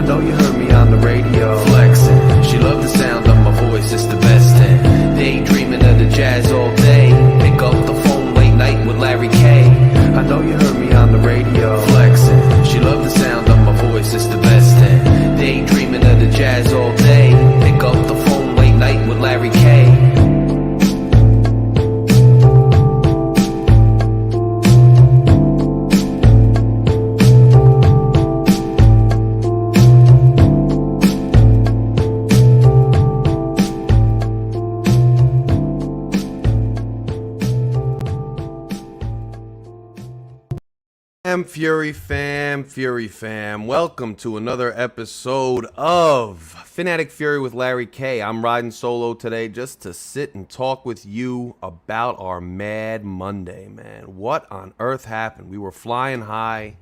know you heard me on the radio. Flexing, she loved the sound of my voice, it's the best thing. Daydreaming of the jazz all day. Pick up the phone late night with Larry K. I know you heard me on the radio. Flexing, she loved the sound of my voice, it's the best thing. Daydreaming of the jazz all day. Pick up the phone late night with Larry K. Fury fam, welcome to another episode of Phin-Addict Fury with Larry K. I'm riding solo today just to sit and talk with you about our Mad Monday, man. What on earth happened? We were flying high.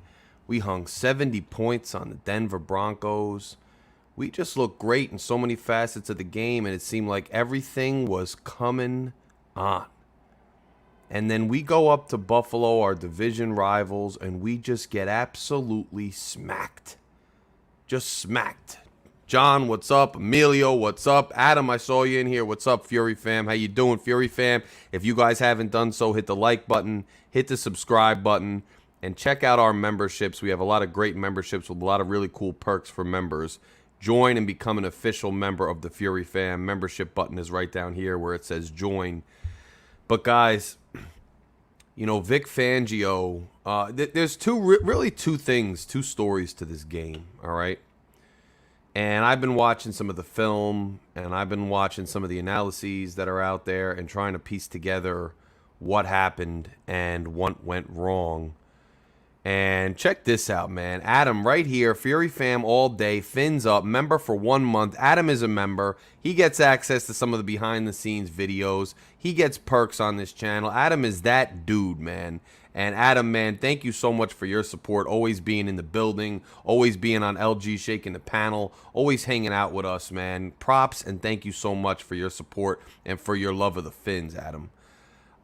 We hung 70 points on the Denver Broncos. We just looked great in so many facets of the game, and it seemed like everything was coming on. And then we go up to Buffalo, our division rivals, and we just get absolutely smacked. Just smacked. John, what's up? Emilio, what's up? Adam, I saw you in here. What's up, Fury fam? How you doing, Fury fam? If you guys haven't done so, hit the like button, hit the subscribe button, and check out our memberships. We have a lot of great memberships with a lot of really cool perks for members. Join and become an official member of the Fury fam. Membership button is right down here where it says join. But guys, you know, Vic Fangio, there's two stories to this game, all right? And I've been watching some of the film, and I've been watching some of the analyses that are out there and trying to piece together what happened and what went wrong. And check this out, man. Adam right here, Fury fam all day, Fins up, member for 1 month. Adam is a member. He gets access to some of the behind-the-scenes videos. He gets perks on this channel. Adam is that dude, man. And Adam, man, thank you so much for your support, always being in the building, always being on LG shaking the panel, always hanging out with us, man. Props and thank you so much for your support and for your love of the Fins, Adam.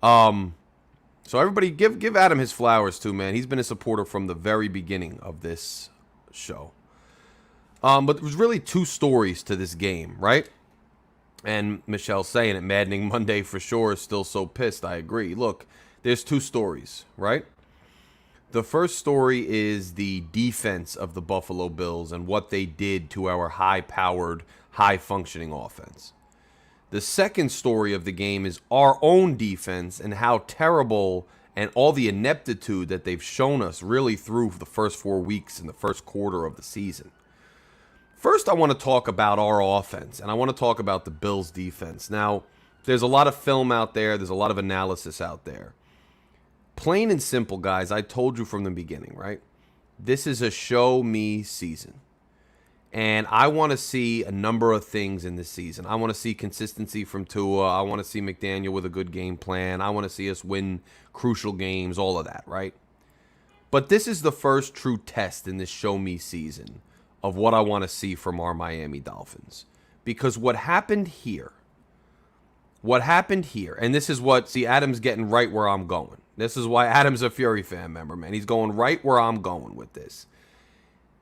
So everybody give Adam his flowers too, man. He's been a supporter from the very beginning of this show. But there was really two stories to this game, right? And Michelle's saying it, Maddening Monday for sure, is still so pissed. I agree. Look, there's two stories, right? The first story is the defense of the Buffalo Bills and what they did to our high-powered, high-functioning offense. The second story of the game is our own defense and how terrible and all the ineptitude that they've shown us really through the first 4 weeks in the first quarter of the season. First, I want to talk about our offense, and I want to talk about the Bills' defense. Now, there's a lot of film out there. There's a lot of analysis out there. Plain and simple, guys, I told you from the beginning, right? This is a show-me season. And I want to see a number of things in this season. I want to see consistency from Tua. I want to see McDaniel with a good game plan. I want to see us win crucial games, all of that, right? But this is the first true test in this show-me season of what I want to see from our Miami Dolphins. Because what happened here, and this is what, see, Adam's getting right where I'm going. This is why Adam's a Fury fan member, man. He's going right where I'm going with this.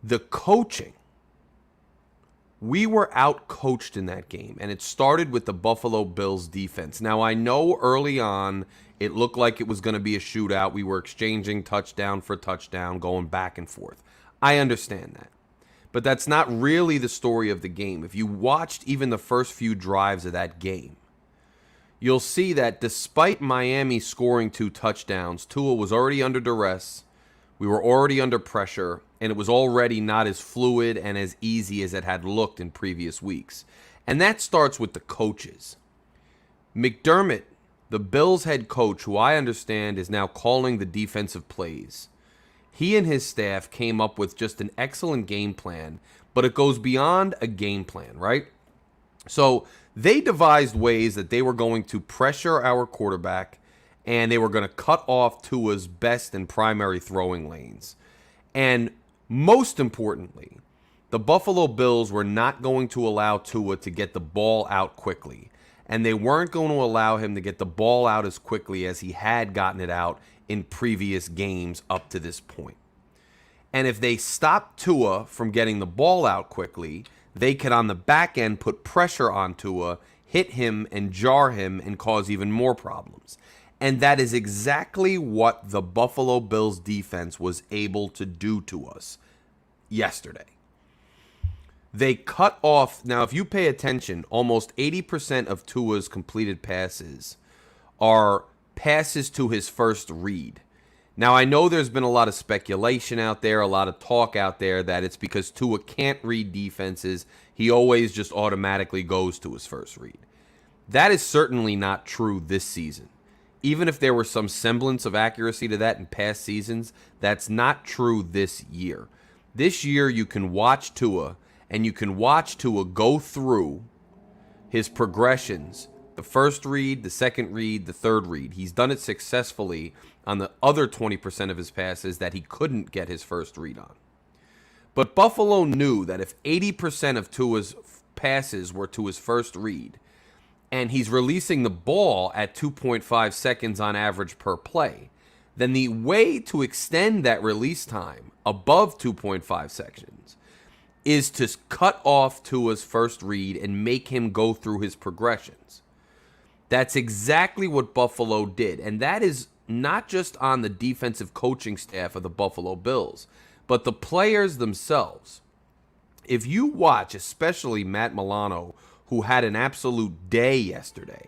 The coaching. We were out-coached in that game, and it started with the Buffalo Bills defense. Now, I know early on it looked like it was going to be a shootout. We were exchanging touchdown for touchdown, going back and forth. I understand that. But that's not really the story of the game. If you watched even the first few drives of that game, you'll see that despite Miami scoring 2 touchdowns, Tua was already under duress. We were already under pressure, and it was already not as fluid and as easy as it had looked in previous weeks. And that starts with the coaches. McDermott, the Bills head coach, who I understand is now calling the defensive plays, he and his staff came up with just an excellent game plan, but it goes beyond a game plan, right? So they devised ways that they were going to pressure our quarterback, and they were going to cut off Tua's best and primary throwing lanes. And most importantly, the Buffalo Bills were not going to allow Tua to get the ball out quickly. And they weren't going to allow him to get the ball out as quickly as he had gotten it out in previous games up to this point. And if they stop Tua from getting the ball out quickly, they could on the back end put pressure on Tua, hit him and jar him and cause even more problems. And that is exactly what the Buffalo Bills defense was able to do to us yesterday. They cut off. Now, if you pay attention, almost 80% of Tua's completed passes are passes to his first read. Now, I know there's been a lot of speculation out there, a lot of talk out there that it's because Tua can't read defenses. He always just automatically goes to his first read. That is certainly not true this season. Even if there were some semblance of accuracy to that in past seasons, that's not true this year. This year, you can watch Tua, and you can watch Tua go through his progressions, the first read, the second read, the third read. He's done it successfully on the other 20% of his passes that he couldn't get his first read on. But Buffalo knew that if 80% of Tua's passes were to his first read, and he's releasing the ball at 2.5 seconds on average per play, then the way to extend that release time above 2.5 seconds is to cut off Tua's first read and make him go through his progressions. That's exactly what Buffalo did, and that is not just on the defensive coaching staff of the Buffalo Bills, but the players themselves. If you watch, especially Matt Milano, who had an absolute day yesterday,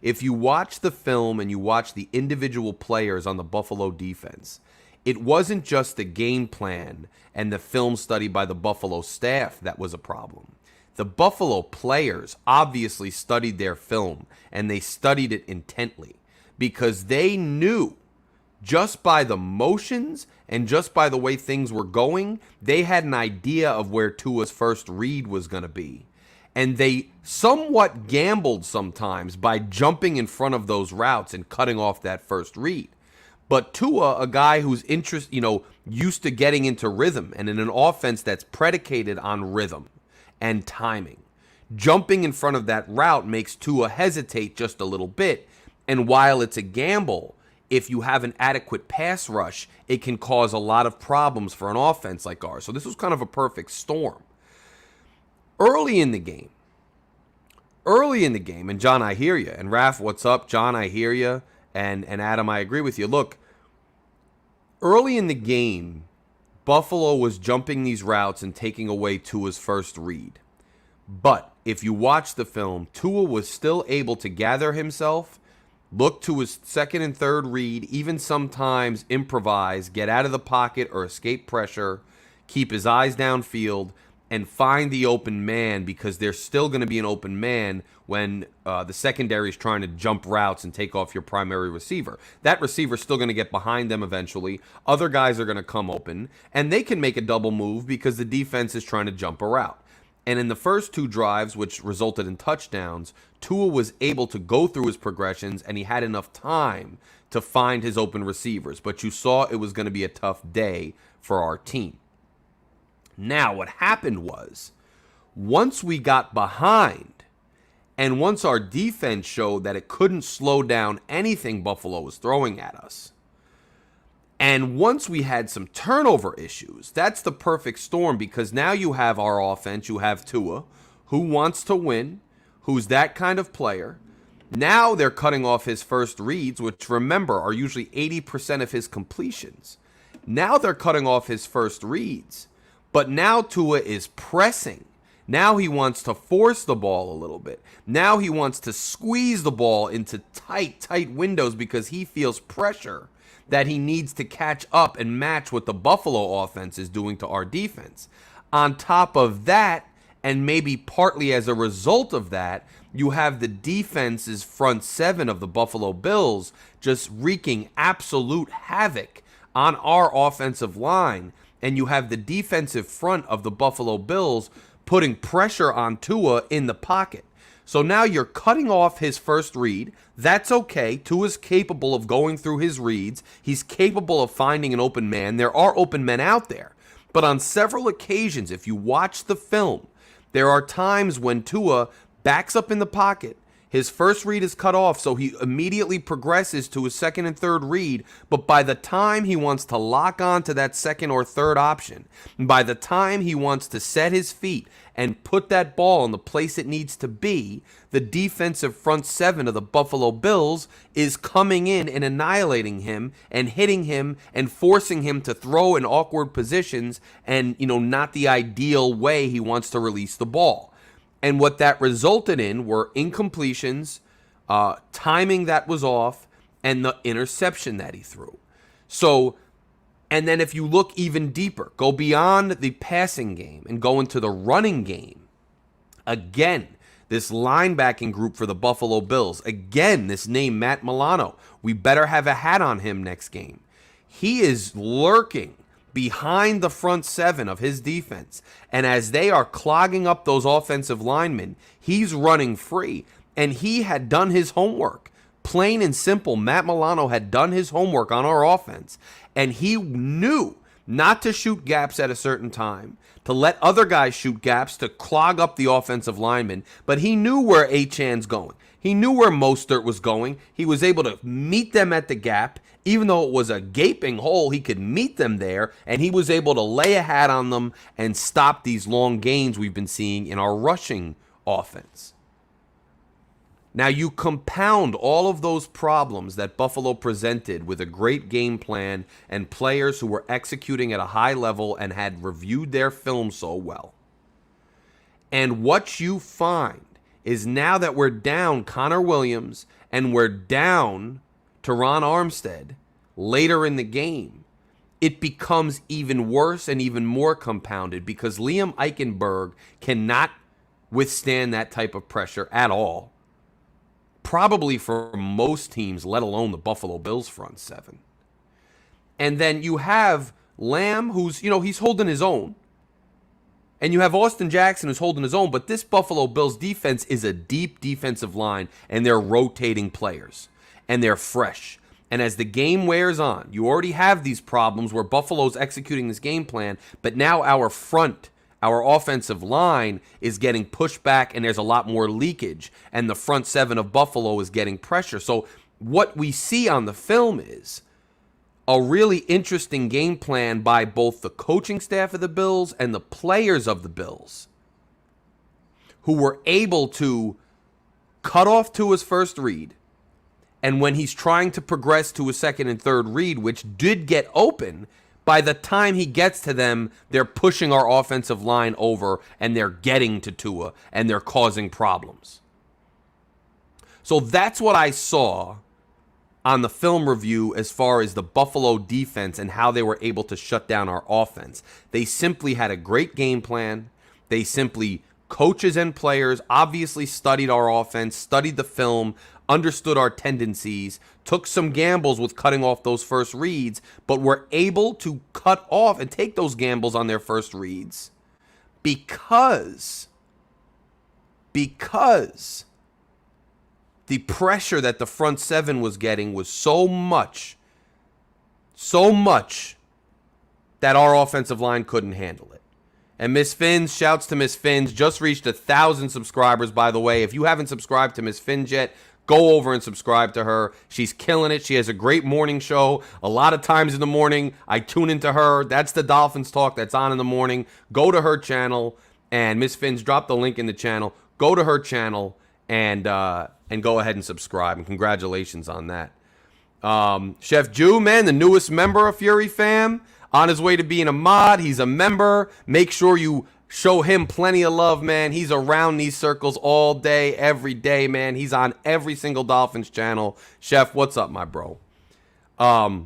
if you watch the film and you watch the individual players on the Buffalo defense, it wasn't just the game plan and the film study by the Buffalo staff that was a problem. The Buffalo players obviously studied their film, and they studied it intently because they knew just by the motions and just by the way things were going, they had an idea of where Tua's first read was going to be. And they somewhat gambled sometimes by jumping in front of those routes and cutting off that first read. But Tua, a guy who's used to getting into rhythm and in an offense that's predicated on rhythm and timing, jumping in front of that route makes Tua hesitate just a little bit. And while it's a gamble, if you have an adequate pass rush, it can cause a lot of problems for an offense like ours. So this was kind of a perfect storm. Early in the game, and John, I hear you. And Raph, what's up? John, I hear you. And Adam, I agree with you. Look, early in the game, Buffalo was jumping these routes and taking away Tua's first read. But if you watch the film, Tua was still able to gather himself, look to his second and third read, even sometimes improvise, get out of the pocket or escape pressure, keep his eyes downfield, and find the open man, because there's still going to be an open man when the secondary is trying to jump routes and take off your primary receiver. That receiver's still going to get behind them eventually. Other guys are going to come open, and they can make a double move because the defense is trying to jump a route. And in the first two drives, which resulted in touchdowns, Tua was able to go through his progressions, and he had enough time to find his open receivers. But you saw it was going to be a tough day for our team. Now, what happened was, once we got behind, and once our defense showed that it couldn't slow down anything Buffalo was throwing at us, and once we had some turnover issues, that's the perfect storm, because now you have our offense, you have Tua, who wants to win, who's that kind of player. Now they're cutting off his first reads, which, remember, are usually 80% of his completions. Now they're cutting off his first reads. But now Tua is pressing. Now he wants to force the ball a little bit. Now he wants to squeeze the ball into tight windows because he feels pressure that he needs to catch up and match what the Buffalo offense is doing to our defense. On top of that, and maybe partly as a result of that, you have the defense's front seven of the Buffalo Bills just wreaking absolute havoc on our offensive line. And you have the defensive front of the Buffalo Bills putting pressure on Tua in the pocket. So now you're cutting off his first read. That's okay. Tua's capable of going through his reads. He's capable of finding an open man. There are open men out there. But on several occasions, if you watch the film, there are times when Tua backs up in the pocket. His first read is cut off, so he immediately progresses to his second and third read. But by the time he wants to lock on to that second or third option, and by the time he wants to set his feet and put that ball in the place it needs to be, the defensive front seven of the Buffalo Bills is coming in and annihilating him and hitting him and forcing him to throw in awkward positions and, not the ideal way he wants to release the ball. And what that resulted in were incompletions, timing that was off, and the interception that he threw. So, and then if you look even deeper, go beyond the passing game and go into the running game. Again, this linebacking group for the Buffalo Bills. Again, this name, Matt Milano. We better have a hat on him next game. He is lurking behind the front seven of his defense. And as they are clogging up those offensive linemen, he's running free. And he had done his homework. Plain and simple, Matt Milano had done his homework on our offense. And he knew not to shoot gaps at a certain time, to let other guys shoot gaps to clog up the offensive linemen. But he knew where Achan's going. He knew where Mostert was going. He was able to meet them at the gap. Even though it was a gaping hole, he could meet them there, and he was able to lay a hat on them and stop these long gains we've been seeing in our rushing offense. Now, you compound all of those problems that Buffalo presented with a great game plan and players who were executing at a high level and had reviewed their film so well. And what you find is now that we're down Connor Williams and we're down Teron Armstead later in the game, it becomes even worse and even more compounded because Liam Eichenberg cannot withstand that type of pressure at all. Probably for most teams, let alone the Buffalo Bills front seven. And then you have Lamb, who's, he's holding his own. And you have Austin Jackson, who's holding his own. But this Buffalo Bills defense is a deep defensive line, and they're rotating players. And they're fresh. And as the game wears on, you already have these problems where Buffalo's executing this game plan, but now our offensive line is getting pushed back and there's a lot more leakage, and the front seven of Buffalo is getting pressure. So what we see on the film is a really interesting game plan by both the coaching staff of the Bills and the players of the Bills, who were able to cut off Tua's first read. And when he's trying to progress to a second and third read, which did get open, by the time he gets to them, they're pushing our offensive line over and they're getting to Tua and they're causing problems. So that's what I saw on the film review as far as the Buffalo defense and how they were able to shut down our offense. They simply had a great game plan. They simply, coaches and players, obviously studied our offense, studied the film, understood our tendencies, took some gambles with cutting off those first reads, but were able to cut off and take those gambles on their first reads because the pressure that the front seven was getting was so much that our offensive line couldn't handle it. And Miss Fins, shouts to Miss Fins, just reached 1,000 subscribers, by the way. If you haven't subscribed to Miss Fins yet, go over and subscribe to her. She's killing it. She has a great morning show. A lot of times in the morning, I tune into her. That's the Dolphins talk that's on in the morning. Go to her channel. And Miss Fins, drop the link in the channel. Go to her channel and go ahead and subscribe. And congratulations on that. Chef Jew, man, the newest member of Fury Fam. On his way to being a mod. He's a member. Make sure you show him plenty of love, man. He's around these circles all day, every day, man. He's on every single Dolphins channel. Chef, what's up, my bro? But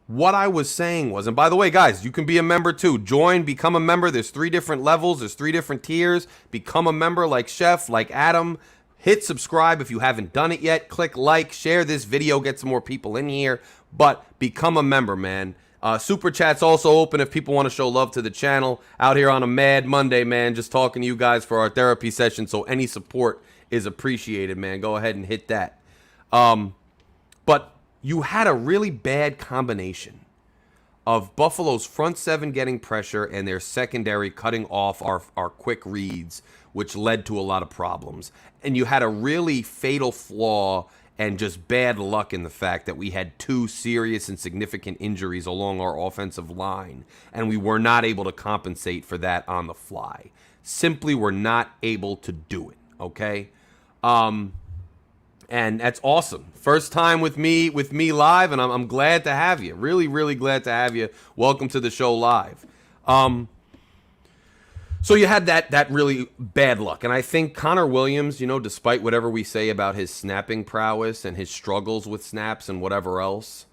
what I was saying was, and by the way, guys, you can be a member too. Join, become a member. There's 3 different levels. There's 3 different tiers. Become a member like Chef, like Adam. Hit subscribe if you haven't done it yet. Click like, share this video, get some more people in here. But become a member, man. Super Chat's also open if people want to show love to the channel. Out here on a Mad Monday, man, just talking to you guys for our therapy session. So any support is appreciated, man. Go ahead and hit that. But you had a really bad combination of Buffalo's front seven getting pressure and their secondary cutting off our quick reads which led to a lot of problems. And you had a really fatal flaw and just bad luck in the fact that we had 2 serious and significant injuries along our offensive line, and we were not able to compensate for that on the fly. Simply were not able to do it, okay? And that's awesome. First time with me live, and I'm glad to have you. Really, really glad to have you. Welcome to the show live. So you had that really bad luck. And I think Connor Williams, despite whatever we say about his snapping prowess and his struggles with snaps and whatever else,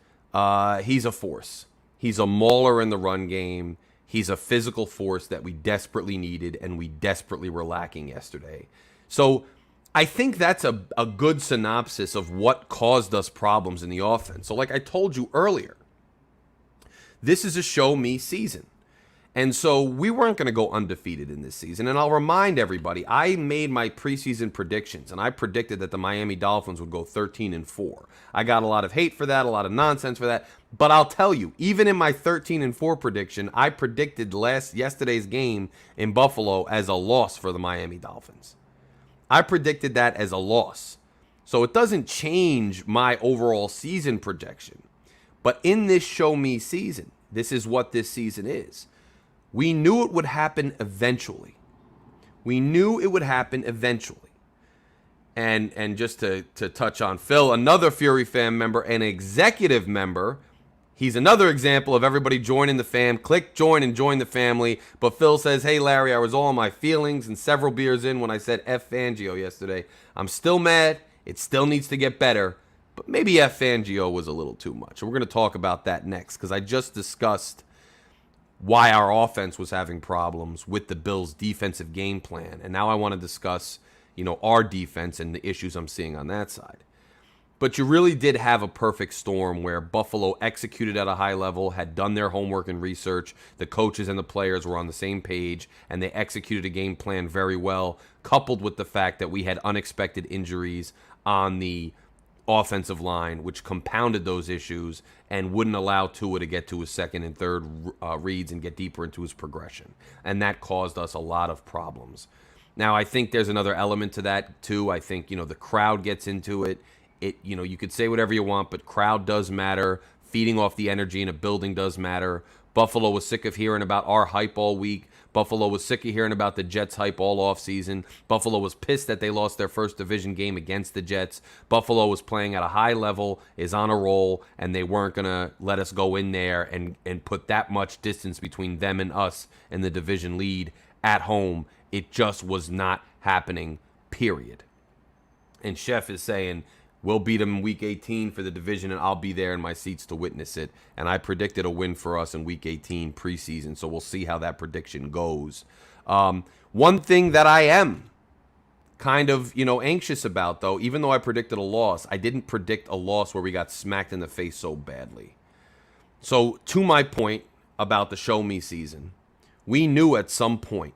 he's a force. He's a mauler in the run game. He's a physical force that we desperately needed and we desperately were lacking yesterday. So I think that's a good synopsis of what caused us problems in the offense. So like I told you earlier, this is a show me season. And so we weren't going to go undefeated in this season. And I'll remind everybody, I made my preseason predictions, and I predicted that the Miami Dolphins would go 13-4. I got a lot of hate for that, a lot of nonsense for that. But I'll tell you, even in my 13-4 prediction, I predicted yesterday's game in Buffalo as a loss for the Miami Dolphins. I predicted that as a loss. So it doesn't change my overall season projection. But in this show me season, this is what this season is. We knew it would happen eventually. And just to touch on Phil, another Fury fan member, an executive member, he's another example of everybody joining the fam. Click join and join the family. But Phil says, hey, Larry, I was all in my feelings and several beers in when I said F Fangio yesterday. I'm still mad. It still needs to get better. But maybe F Fangio was a little too much. And we're going to talk about that next because I just discussed why our offense was having problems with the Bills' defensive game plan. And now I want to discuss, our defense and the issues I'm seeing on that side. But you really did have a perfect storm where Buffalo executed at a high level, had done their homework and research. The coaches and the players were on the same page, and they executed a game plan very well, coupled with the fact that we had unexpected injuries on the offensive line, which compounded those issues and wouldn't allow Tua to get to his second and third reads and get deeper into his progression. And that caused us a lot of problems. Now, I think there's another element to that, too. I think, the crowd gets into it. You could say whatever you want, but crowd does matter. Feeding off the energy in a building does matter. Buffalo was sick of hearing about our hype all week. Buffalo was sick of hearing about the Jets' hype all offseason. Buffalo was pissed that they lost their first division game against the Jets. Buffalo was playing at a high level, is on a roll, and they weren't going to let us go in there and put that much distance between them and us and the division lead at home. It just was not happening, period. And Chef is saying, we'll beat them in Week 18 for the division, and I'll be there in my seats to witness it. And I predicted a win for us in Week 18 preseason, so we'll see how that prediction goes. One thing that I am kind of, anxious about, though, even though I predicted a loss, I didn't predict a loss where we got smacked in the face so badly. So to my point about the show me season, we knew at some point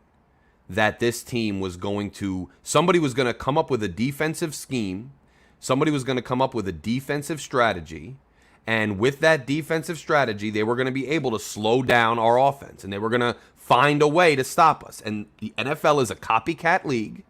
that this team was somebody was going to come up with a defensive scheme. Somebody was going to come up with a defensive strategy, and with that defensive strategy, they were going to be able to slow down our offense, and they were going to find a way to stop us. And the NFL is a copycat league,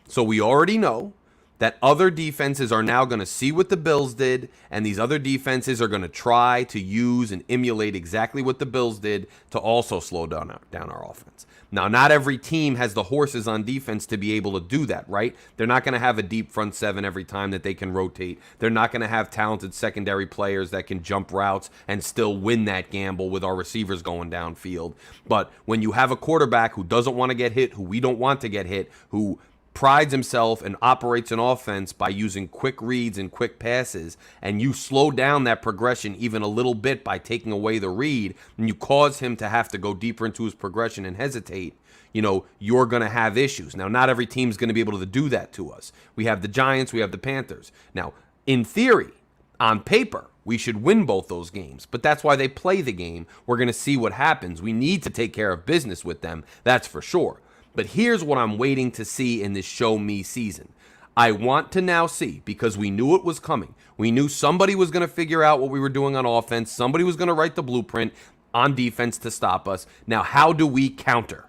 so we already know that other defenses are now going to see what the Bills did, and these other defenses are going to try to use and emulate exactly what the Bills did to also slow down our offense. Now, not every team has the horses on defense to be able to do that, right? They're not going to have a deep front seven every time that they can rotate. They're not going to have talented secondary players that can jump routes and still win that gamble with our receivers going downfield. But when you have a quarterback who doesn't want to get hit, who we don't want to get hit, who prides himself and operates an offense by using quick reads and quick passes, and you slow down that progression even a little bit by taking away the read, and you cause him to have to go deeper into his progression and hesitate, you're going to have issues. Now, not every team's going to be able to do that to us. We have the Giants, we have the Panthers. Now, in theory, on paper, we should win both those games, but that's why they play the game. We're going to see what happens. We need to take care of business with them, that's for sure. But here's what I'm waiting to see in this show me season. I want to now see, because we knew it was coming. We knew somebody was going to figure out what we were doing on offense. Somebody was going to write the blueprint on defense to stop us. Now, how do we counter?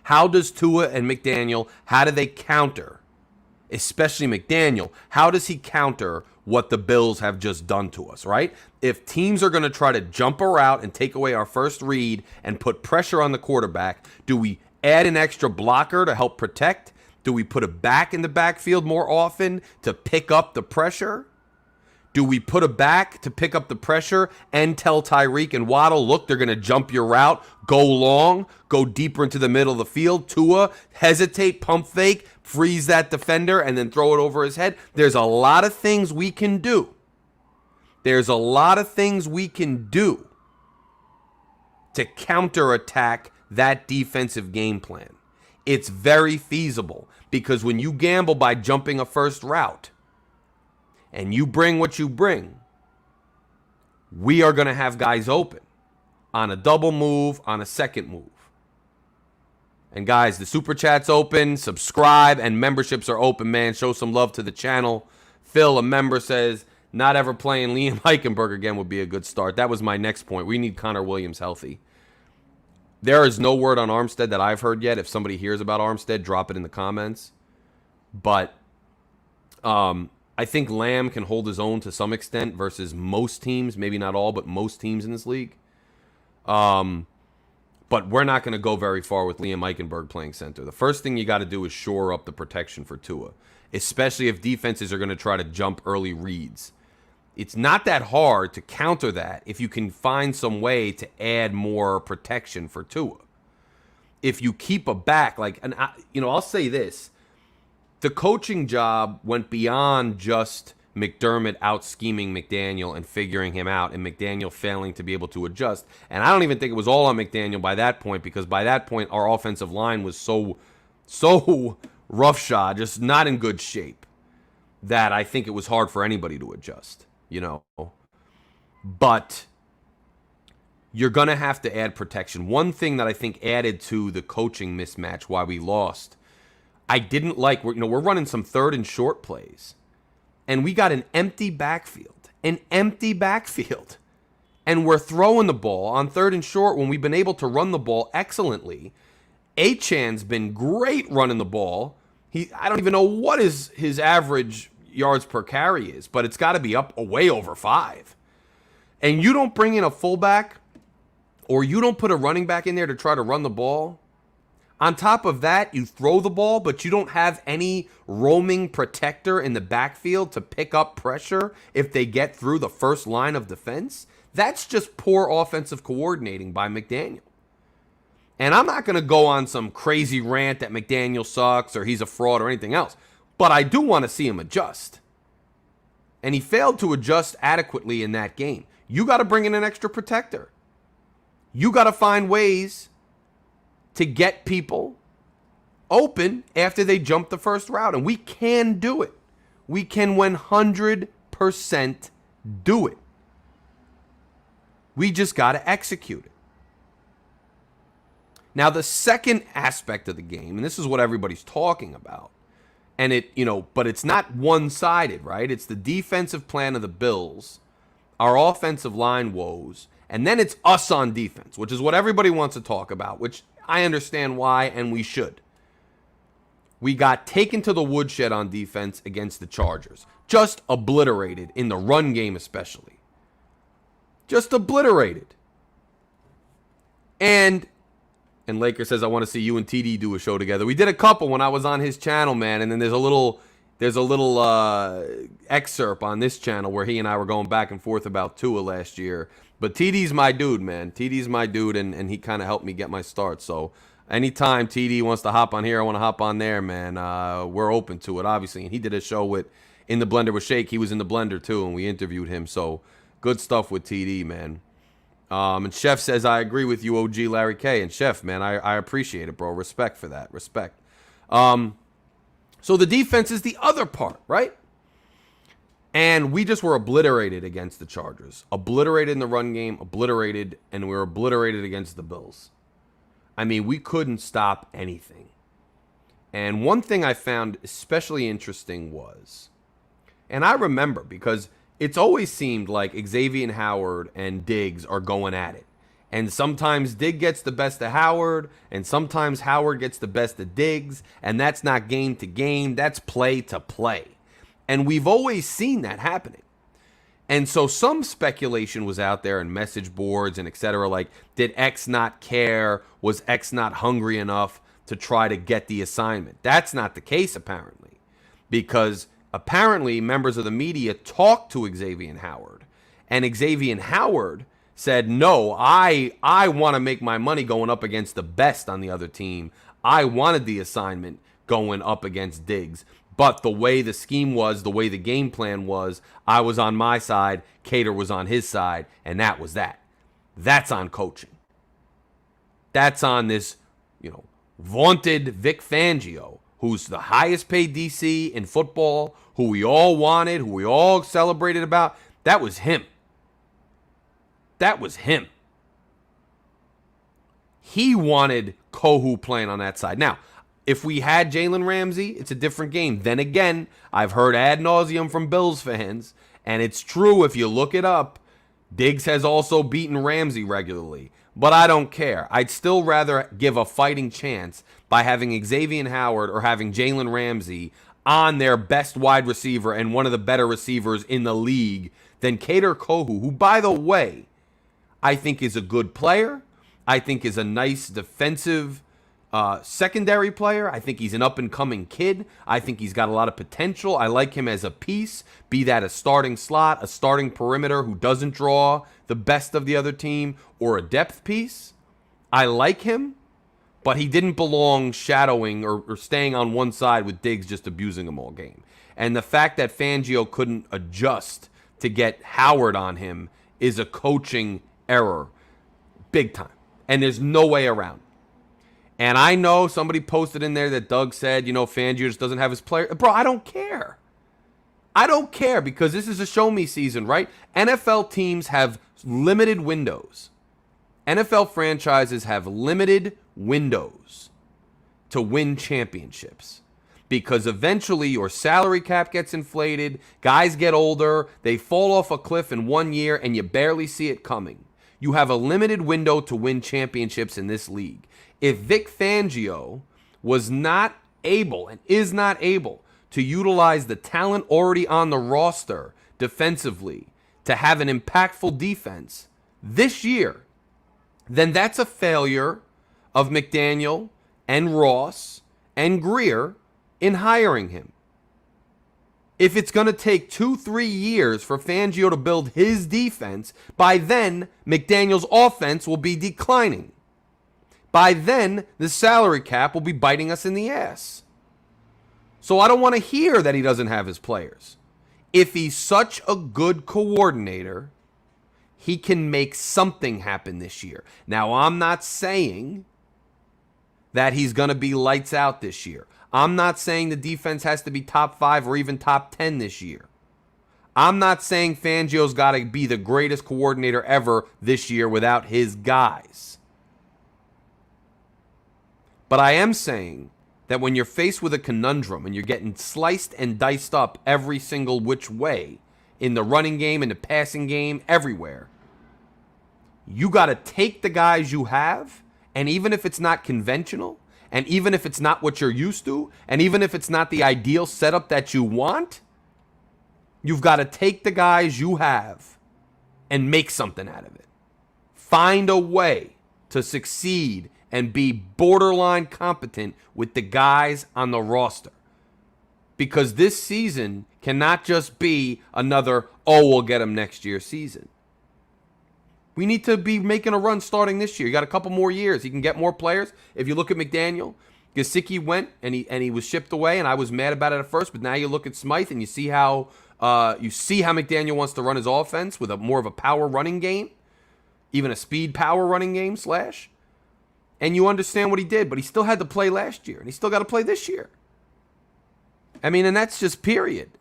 How does Tua and McDaniel, how do they counter, especially McDaniel, how does he counter what the Bills have just done to us, right? If teams are going to try to jump a route and take away our first read and put pressure on the quarterback, do we add an extra blocker to help protect? Do we put a back in the backfield more often to pick up the pressure? Do we put a back to pick up the pressure and tell Tyreek and Waddle, look, they're going to jump your route, go long, go deeper into the middle of the field, Tua, hesitate, pump fake, freeze that defender, and then throw it over his head? There's a lot of things we can do. There's a lot of things we can do to counterattack that defensive game plan. It's very feasible because when you gamble by jumping a first route, and you bring what you bring, we are going to have guys open on a double move, on a second move. And guys, the Super Chat's open, subscribe, and memberships are open, man. Show some love to the channel. Phil, a member, says, not ever playing Liam Eichenberg again would be a good start. That was my next point. We need Connor Williams healthy. There is no word on Armstead that I've heard yet. If somebody hears about Armstead, drop it in the comments. But, I think Lamb can hold his own to some extent versus most teams, maybe not all, but most teams in this league. But we're not going to go very far with Liam Eichenberg playing center. The first thing you got to do is shore up the protection for Tua, especially if defenses are going to try to jump early reads. It's not that hard to counter that if you can find some way to add more protection for Tua. If you keep a back, I'll say this. The coaching job went beyond just McDermott out-scheming McDaniel and figuring him out and McDaniel failing to be able to adjust. And I don't even think it was all on McDaniel by that point because by that point our offensive line was so roughshod, just not in good shape, that I think it was hard for anybody to adjust, But you're going to have to add protection. One thing that I think added to the coaching mismatch why we lost, I didn't like, we're running some third and short plays, and we got an empty backfield, and we're throwing the ball on third and short when we've been able to run the ball excellently. Achan's been great running the ball. I don't even know what his average yards per carry is, but it's got to be up way over 5. And you don't bring in a fullback, or you don't put a running back in there to try to run the ball. On top of that, you throw the ball, but you don't have any roaming protector in the backfield to pick up pressure if they get through the first line of defense. That's just poor offensive coordinating by McDaniel. And I'm not going to go on some crazy rant that McDaniel sucks or he's a fraud or anything else, but I do want to see him adjust. And he failed to adjust adequately in that game. You got to bring in an extra protector. You got to find ways to get people open after they jump the first route. And we can do it. We can 100% do it. We just got to execute it. Now, the second aspect of the game, and this is what everybody's talking about, and but it's not one-sided, right? It's the defensive plan of the Bills, our offensive line woes, and then it's us on defense, which is what everybody wants to talk about, which I understand why, and we should. We got taken to the woodshed on defense against the Chargers. Just obliterated in the run game especially. Just obliterated. And Laker says, I want to see you and TD do a show together. We did a couple when I was on his channel, man, and then there's a little excerpt on this channel where he and I were going back and forth about Tua last year. But TD's my dude, man. TD's my dude, and he kind of helped me get my start. So anytime TD wants to hop on here, I want to hop on there, man. We're open to it, obviously. And he did a show with In the Blender with Shake. He was in the blender, too, and we interviewed him. So good stuff with TD, man. And Chef says, I agree with you, OG Larry K. And Chef, man, I appreciate it, bro. Respect for that. Respect. So the defense is the other part, right? And we just were obliterated against the Chargers. Obliterated in the run game, obliterated, and we were obliterated against the Bills. I mean, we couldn't stop anything. And one thing I found especially interesting was, and I remember because it's always seemed like Xavier Howard and Diggs are going at it. And sometimes Diggs gets the best of Howard, and sometimes Howard gets the best of Diggs, and that's not game to game, that's play to play. And we've always seen that happening. And so some speculation was out there in message boards and et cetera, like, did X not care? Was X not hungry enough to try to get the assignment? That's not the case, apparently, because apparently members of the media talked to Xavier Howard, and Xavier Howard said, no, I want to make my money going up against the best on the other team. I wanted the assignment going up against Diggs. But the way the scheme was, the way the game plan was, I was on my side, Cater was on his side, and that was that. That's on coaching. That's on this, vaunted Vic Fangio, who's the highest paid DC in football, who we all wanted, who we all celebrated about. That was him. That was him. He wanted Kohu playing on that side. Now, if we had Jalen Ramsey, it's a different game. Then again, I've heard ad nauseum from Bills fans, and it's true if you look it up, Diggs has also beaten Ramsey regularly. But I don't care. I'd still rather give a fighting chance by having Xavier Howard or having Jalen Ramsey on their best wide receiver and one of the better receivers in the league than Kader Kohu, who, by the way, I think is a good player. I think is a nice defensive secondary player. I think he's an up-and-coming kid. I think he's got a lot of potential. I like him as a piece, be that a starting slot, a starting perimeter who doesn't draw the best of the other team, or a depth piece. I like him, but he didn't belong shadowing or staying on one side with Diggs just abusing him all game. And the fact that Fangio couldn't adjust to get Howard on him is a coaching error, big time. And there's no way around it. And I know somebody posted in there that Doug said, Fangio just doesn't have his player. Bro, I don't care. I don't care, because this is a show me season, right? NFL teams have limited windows. NFL franchises have limited windows to win championships, because eventually your salary cap gets inflated, guys get older, they fall off a cliff in 1 year, and you barely see it coming. You have a limited window to win championships in this league. If Vic Fangio was not able and is not able to utilize the talent already on the roster defensively to have an impactful defense this year, then that's a failure of McDaniel and Ross and Greer in hiring him. If it's going to take 2-3 years for Fangio to build his defense, by then McDaniel's offense will be declining. By then, the salary cap will be biting us in the ass. So I don't want to hear that he doesn't have his players. If he's such a good coordinator, he can make something happen this year. Now, I'm not saying that he's going to be lights out this year. I'm not saying the defense has to be top 5 or even top 10 this year. I'm not saying Fangio's got to be the greatest coordinator ever this year without his guys. But I am saying that when you're faced with a conundrum and you're getting sliced and diced up every single which way in the running game, in the passing game, everywhere, you got to take the guys you have, and even if it's not conventional, and even if it's not what you're used to, and even if it's not the ideal setup that you want, you've got to take the guys you have and make something out of it. Find a way to succeed and be borderline competent with the guys on the roster. Because this season cannot just be another, we'll get him next year season. We need to be making a run starting this year. You got a couple more years. He can get more players. If you look at McDaniel, Gesicki went and he was shipped away, and I was mad about it at first. But now you look at Smythe and you see how McDaniel wants to run his offense with more of a power running game, even a speed power running game / and you understand what he did. But he still had to play last year, and he still got to play this year. I mean, and that's just period.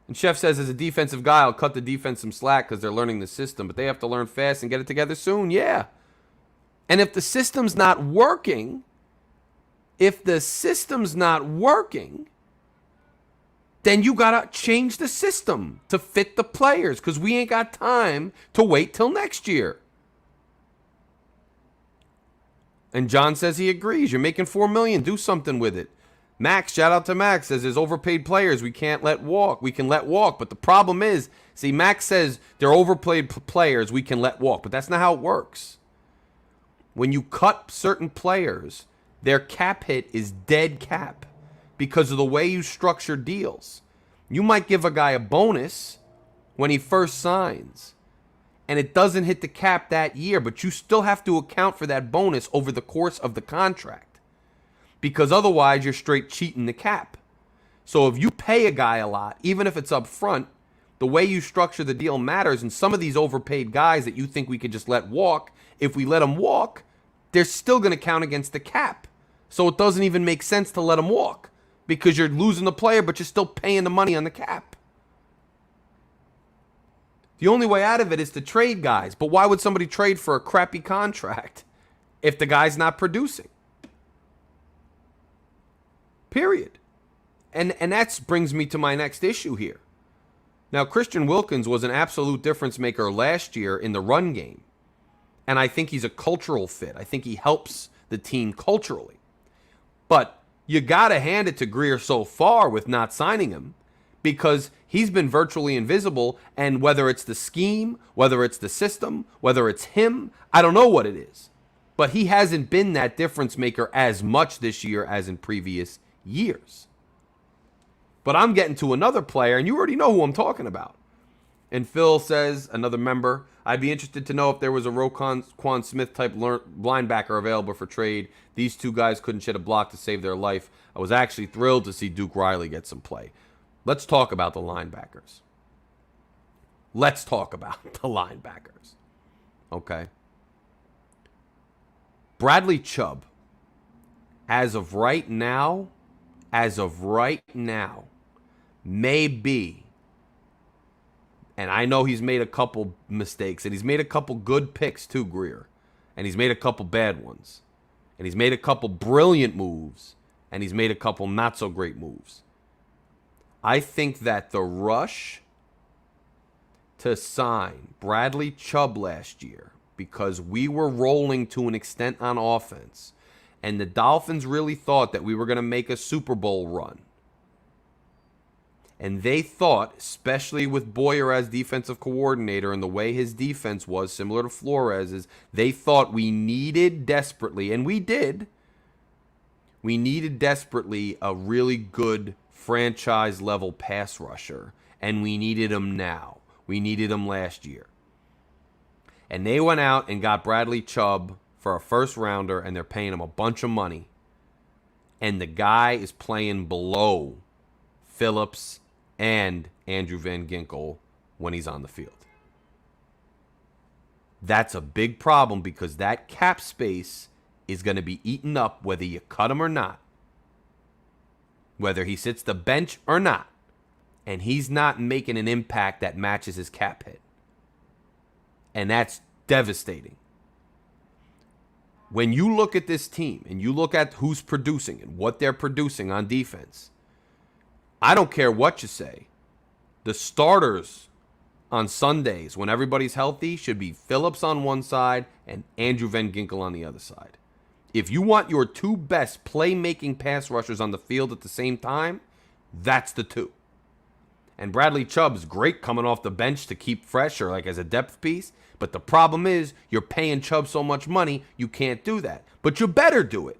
And Chef says, as a defensive guy, I'll cut the defense some slack because they're learning the system, but they have to learn fast and get it together soon. Yeah. And if the system's not working, then you got to change the system to fit the players, because we ain't got time to wait till next year. And John says he agrees. You're making $4 million. Do something with it. Max, shout out to Max, says there's overpaid players we can't let walk. We can let walk. But the problem is, see, Max says they're overpaid players we can let walk. But that's not how it works. When you cut certain players, their cap hit is dead cap because of the way you structure deals. You might give a guy a bonus when he first signs, and it doesn't hit the cap that year, but you still have to account for that bonus over the course of the contract. Because otherwise, you're straight cheating the cap. So if you pay a guy a lot, even if it's up front, the way you structure the deal matters. And some of these overpaid guys that you think we could just let walk, if we let them walk, they're still going to count against the cap. So it doesn't even make sense to let them walk because you're losing the player, but you're still paying the money on the cap. The only way out of it is to trade guys. But why would somebody trade for a crappy contract if the guy's not producing? Period. And that brings me to my next issue here. Now, Christian Wilkins was an absolute difference maker last year in the run game. And I think he's a cultural fit. I think he helps the team culturally. But you got to hand it to Grier so far with not signing him because he's been virtually invisible. And whether it's the scheme, whether it's the system, whether it's him, I don't know what it is. But he hasn't been that difference maker as much this year as in previous years. But I'm getting to another player, and you already know who I'm talking about. And Phil says, another member, I'd be interested to know if there was a Roquan Smith type linebacker available for trade. These two guys couldn't shed a block to save their life. I was actually thrilled to see Duke Riley get some play. Let's talk about the linebackers. Let's talk about the linebackers. Okay. Bradley Chubb, as of right now, maybe, and I know he's made a couple mistakes, and he's made a couple good picks too, Grier, and he's made a couple bad ones, and he's made a couple brilliant moves, and he's made a couple not so great moves. I think that the rush to sign Bradley Chubb last year, because we were rolling to an extent on offense, and the Dolphins really thought that we were going to make a Super Bowl run. And they thought, especially with Boyer as defensive coordinator and the way his defense was, similar to Flores's, they thought we needed desperately, and we did, we needed desperately a really good franchise-level pass rusher, and we needed him now. We needed him last year. And they went out and got Bradley Chubb for a first-rounder, and they're paying him a bunch of money. And the guy is playing below Phillips and Andrew Van Ginkel when he's on the field. That's a big problem because that cap space is going to be eaten up whether you cut him or not. Whether he sits the bench or not. And he's not making an impact that matches his cap hit. And that's devastating. When you look at this team and you look at who's producing and what they're producing on defense, I don't care what you say. The starters on Sundays, when everybody's healthy, should be Phillips on one side and Andrew Van Ginkel on the other side. If you want your two best playmaking pass rushers on the field at the same time, that's the two. And Bradley Chubb's great coming off the bench to keep fresh or like as a depth piece. But the problem is you're paying Chubb so much money, you can't do that. But you better do it.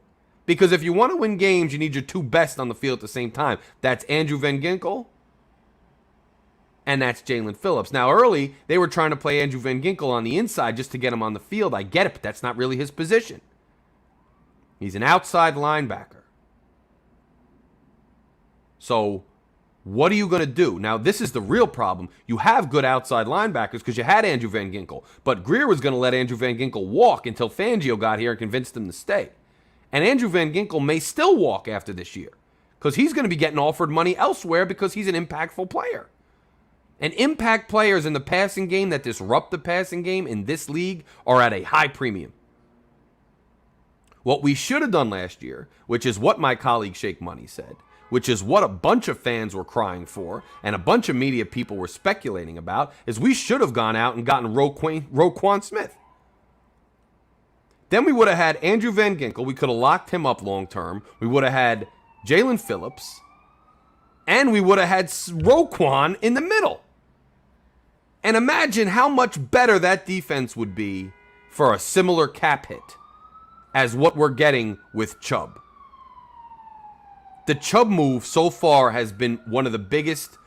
Because if you want to win games, you need your two best on the field at the same time. That's Andrew Van Ginkel and that's Jalen Phillips. Now, early, they were trying to play Andrew Van Ginkel on the inside just to get him on the field. I get it, but that's not really his position. He's an outside linebacker. So what are you going to do? Now, this is the real problem. You have good outside linebackers because you had Andrew Van Ginkel. But Grier was going to let Andrew Van Ginkel walk until Fangio got here and convinced him to stay. And Andrew Van Ginkel may still walk after this year because he's going to be getting offered money elsewhere because he's an impactful player. And impact players in the passing game that disrupt the passing game in this league are at a high premium. What we should have done last year, which is what my colleague Shake Money said, which is what a bunch of fans were crying for and a bunch of media people were speculating about, is we should have gone out and gotten Roquan Smith. Then we would have had Andrew Van Ginkel. We could have locked him up long term. We would have had Jalen Phillips. And we would have had Roquan in the middle. And imagine how much better that defense would be for a similar cap hit as what we're getting with Chubb. The Chubb move so far has been one of the biggest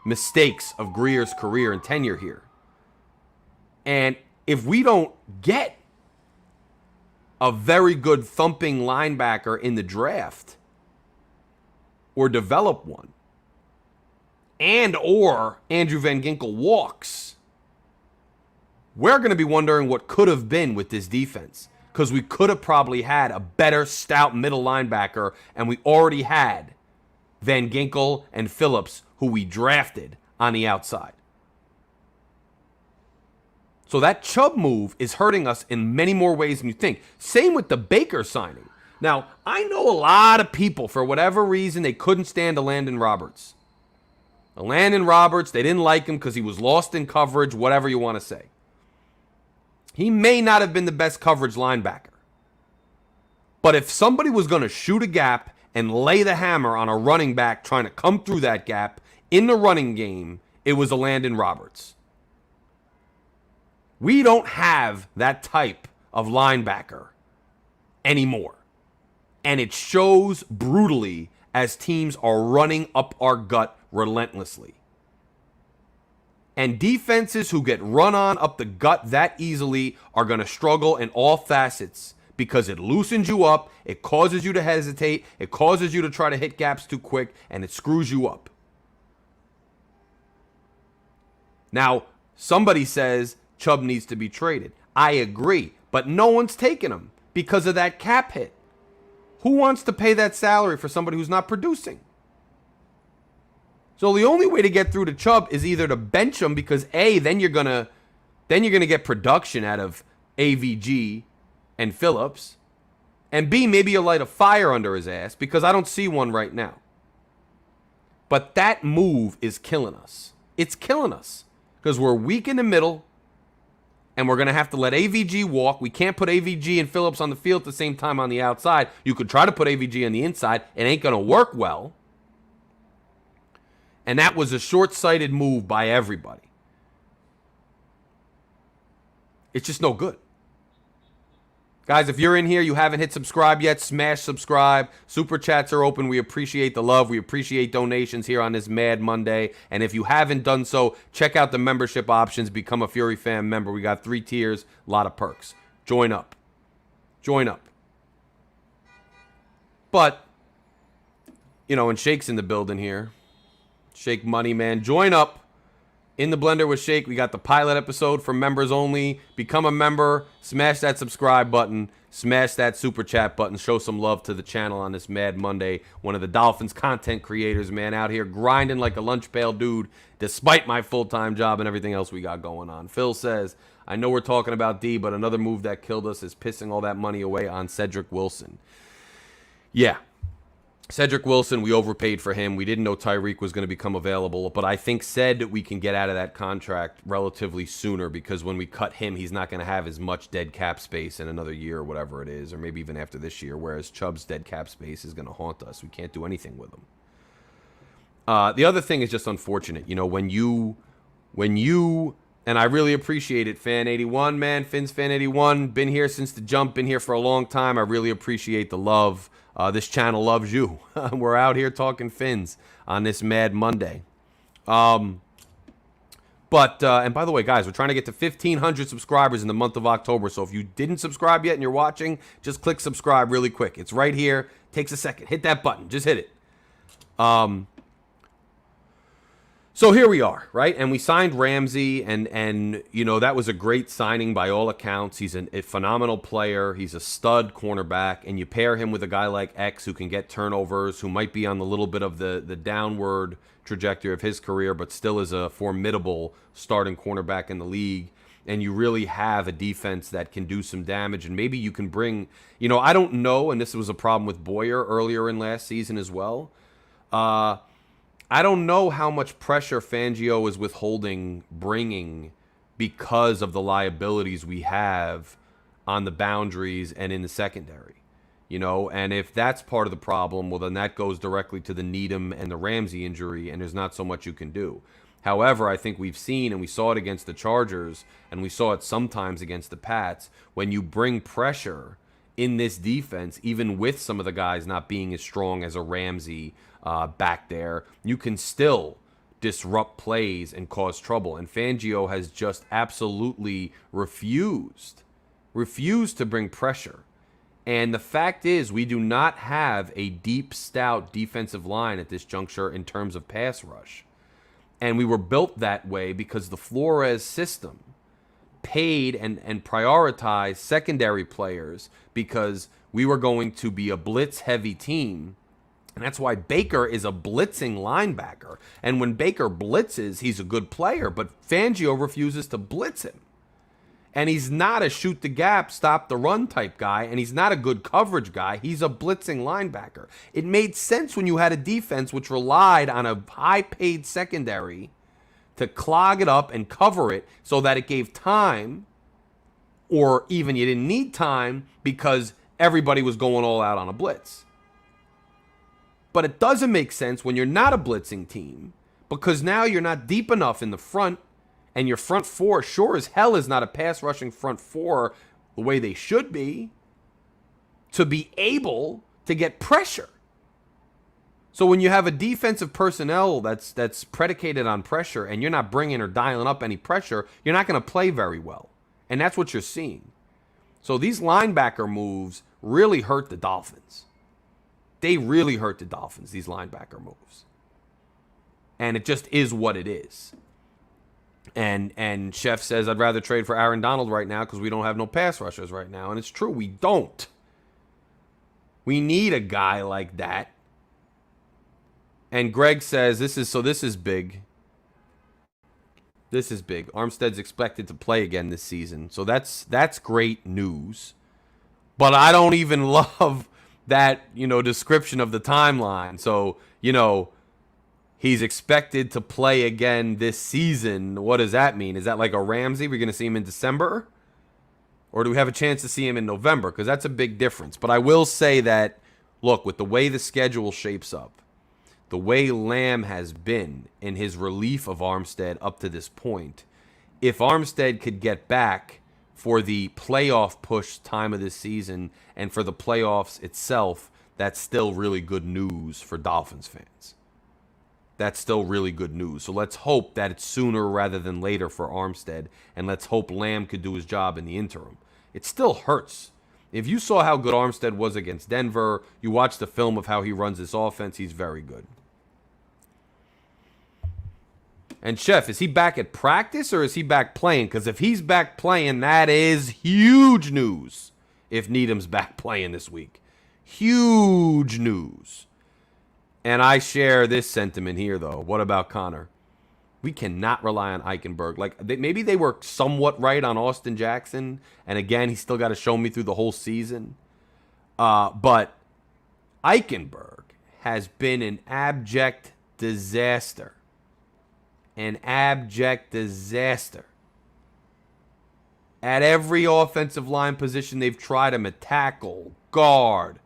mistakes of Grier's career and tenure here. And if we don't get a very good thumping linebacker in the draft or develop one, and or Andrew Van Ginkel walks, we're going to be wondering what could have been with this defense. Because we could have probably had a better stout middle linebacker, and we already had Van Ginkel and Phillips, who we drafted on the outside. So that Chubb move is hurting us in many more ways than you think. Same with the Baker signing. Now, I know a lot of people, for whatever reason, they couldn't stand Landon Roberts. Landon Roberts, they didn't like him because he was lost in coverage, whatever you want to say. He may not have been the best coverage linebacker. But if somebody was going to shoot a gap and lay the hammer on a running back trying to come through that gap in the running game, it was a Landon Roberts. We don't have that type of linebacker anymore. And it shows brutally as teams are running up our gut relentlessly. And defenses who get run on up the gut that easily are going to struggle in all facets because it loosens you up, it causes you to hesitate, it causes you to try to hit gaps too quick, and it screws you up. Now, somebody says Chubb needs to be traded. I agree, but no one's taking him because of that cap hit. Who wants to pay that salary for somebody who's not producing? So the only way to get through to Chubb is either to bench him because A, then you're gonna get production out of AVG and Phillips, and B, maybe you light a fire under his ass because I don't see one right now. But that move is killing us. It's killing us because we're weak in the middle, and we're gonna have to let AVG walk. We can't put AVG and Phillips on the field at the same time on the outside. You could try to put AVG on the inside. It ain't gonna work well. And that was a short-sighted move by everybody. It's just no good. Guys, if you're in here, you haven't hit subscribe yet, smash subscribe. Super chats are open. We appreciate the love. We appreciate donations here on this Mad Monday. And if you haven't done so, check out the membership options. Become a Fury Fan member. We got 3 tiers, a lot of perks. Join up. Join up. But, and Shake's in the building here. Shake Money, man. Join up in the blender with Shake. We got the pilot episode for members only. Become a member. Smash that subscribe button. Smash that super chat button. Show some love to the channel on this Mad Monday. One of the Dolphins content creators, man, out here grinding like a lunch pail dude, despite my full-time job and everything else we got going on. Phil says, I know we're talking about D, but another move that killed us is pissing all that money away on Cedric Wilson. Yeah. Cedric Wilson, we overpaid for him. We didn't know Tyreek was going to become available, but I think said that we can get out of that contract relatively sooner because when we cut him, he's not going to have as much dead cap space in another year or whatever it is, or maybe even after this year, whereas Chubb's dead cap space is going to haunt us. We can't do anything with him. The other thing is just unfortunate. When you, and I really appreciate it, Fan81, man, Finn's Fan81, been here since the jump, been here for a long time. I really appreciate the love. This channel loves you. We're out here talking Fins on this Mad Monday. And by the way, guys, we're trying to get to 1,500 subscribers in the month of October. So if you didn't subscribe yet and you're watching, just click subscribe really quick. It's right here. Takes a second. Hit that button. Just hit it. So here we are, right? And we signed Ramsey, and that was a great signing by all accounts. He's a phenomenal player. He's a stud cornerback, and you pair him with a guy like X who can get turnovers, who might be on the little bit of the downward trajectory of his career, but still is a formidable starting cornerback in the league. And you really have a defense that can do some damage, and maybe you can bring, I don't know, and this was a problem with Boyer earlier in last season as well. I don't know how much pressure Fangio is bringing because of the liabilities we have on the boundaries and in the secondary. And if that's part of the problem, well, then that goes directly to the Needham and the Ramsey injury, and there's not so much you can do. However, I think we've seen, and we saw it against the Chargers, and we saw it sometimes against the Pats, when you bring pressure in this defense, even with some of the guys not being as strong as a Ramsey back there, you can still disrupt plays and cause trouble. And Fangio has just absolutely refused to bring pressure. And the fact is, we do not have a deep, stout defensive line at this juncture in terms of pass rush. And we were built that way because the Flores system paid and prioritized secondary players because we were going to be a blitz-heavy team. And that's why Baker is a blitzing linebacker. And when Baker blitzes, he's a good player, but Fangio refuses to blitz him. And he's not a shoot the gap, stop the run type guy, and he's not a good coverage guy. He's a blitzing linebacker. It made sense when you had a defense which relied on a high-paid secondary to clog it up and cover it so that it gave time, or even you didn't need time because everybody was going all out on a blitz. But it doesn't make sense when you're not a blitzing team because now you're not deep enough in the front. And your front four sure as hell is not a pass-rushing front four the way they should be to be able to get pressure. So when you have a defensive personnel that's predicated on pressure and you're not bringing or dialing up any pressure, you're not going to play very well. And that's what you're seeing. So these linebacker moves really hurt the Dolphins. They really hurt the Dolphins, these linebacker moves. And it just is what it is. And Chef says, I'd rather trade for Aaron Donald right now because we don't have no pass rushers right now. And it's true, we don't. We need a guy like that. And Greg says, this is big. This is big. Armstead's expected to play again this season. So that's great news. But I don't even love that, description of the timeline. So, he's expected to play again this season. What does that mean? Is that like a Ramsey? We're going to see him in December? Or do we have a chance to see him in November? Because that's a big difference. But I will say that, look, with the way the schedule shapes up, the way Lamb has been in his relief of Armstead up to this point, if Armstead could get back for the playoff push time of this season and for the playoffs itself, that's still really good news for Dolphins fans. That's still really good news. So let's hope that it's sooner rather than later for Armstead, and let's hope Lamb could do his job in the interim. It still hurts. If you saw how good Armstead was against Denver, you watched the film of how he runs this offense, he's very good. And Chef, is he back at practice or is he back playing? Because if he's back playing, that is huge news if Needham's back playing this week. Huge news. And I share this sentiment here, though. What about Connor? We cannot rely on Eichenberg. Maybe they were somewhat right on Austin Jackson. And again, he's still got to show me through the whole season. But Eichenberg has been an abject disaster. An abject disaster. At every offensive line position, they've tried him at tackle, guard,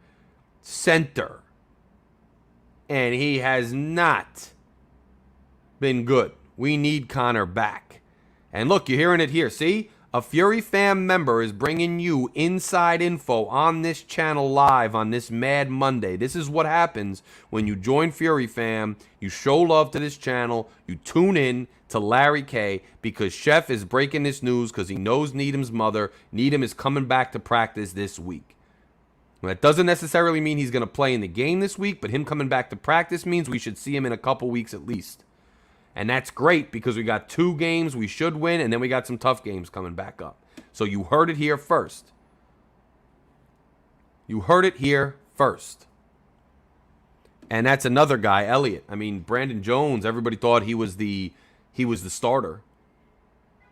center. And he has not been good. We need Connor back. And look, you're hearing it here. See? A Fury Fam member is bringing you inside info on this channel live on this Mad Monday. This is what happens when you join Fury Fam. You show love to this channel. You tune in to Larry K because Chef is breaking this news because he knows Needham's mother. Needham is coming back to practice this week. Well, that doesn't necessarily mean he's going to play in the game this week, but him coming back to practice means we should see him in a couple weeks at least. And that's great because we got 2 games we should win, and then we got some tough games coming back up. So you heard it here first. You heard it here first. And that's another guy, Elliott. I mean, Brandon Jones, everybody thought he was the starter.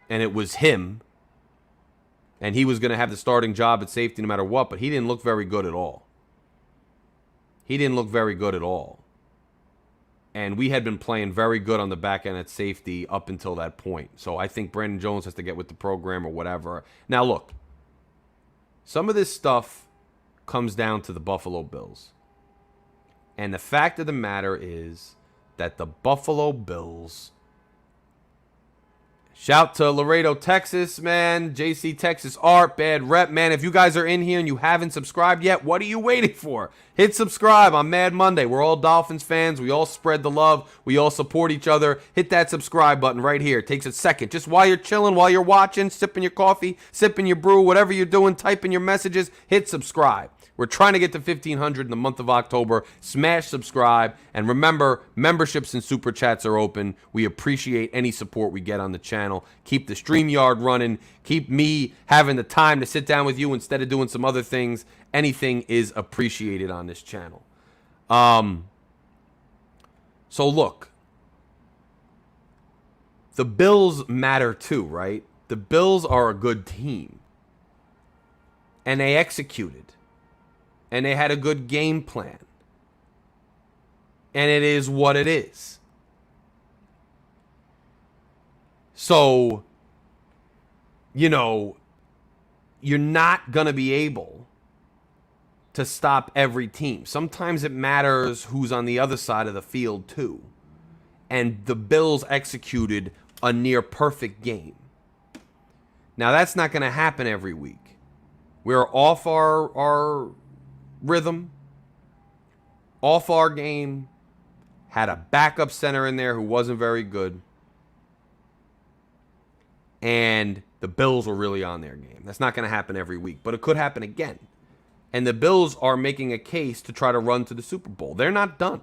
And it was him. And he was going to have the starting job at safety no matter what, but he didn't look very good at all. He didn't look very good at all. And we had been playing very good on the back end at safety up until that point. So I think Brandon Jones has to get with the program or whatever. Now, look, Some of this stuff comes down to the Buffalo Bills. And the fact of the matter is that the Buffalo Bills... Shout to Laredo, Texas, man. JC Texas Art, bad rep, man. If you guys are in here and you haven't subscribed yet, what are you waiting for? Hit subscribe on Mad Monday. We're all Dolphins fans. We all spread the love. We all support each other. Hit that subscribe button right here. It takes a second. Just while you're chilling, while you're watching, sipping your coffee, sipping your brew, whatever you're doing, typing your messages, hit subscribe. We're trying to get to 1,500 in the month of October. Smash subscribe. And remember, memberships and super chats are open. We appreciate any support we get on the channel. Keep the StreamYard running. Keep me having the time to sit down with you instead of doing some other things. Anything is appreciated on this channel. So look, the Bills matter too, right? The Bills are a good team. And they executed. And they had a good game plan. And it is what it is. So, you know, you're not going to be able to stop every team. Sometimes it matters who's on the other side of the field too. And the Bills executed a near perfect game. Now, that's not going to happen every week. We're off our rhythm, off our game, had a backup center in there who wasn't very good, and the Bills were really on their game. That's not going to happen every week, but it could happen again. And the Bills are making a case to try to run to the Super Bowl. They're not done.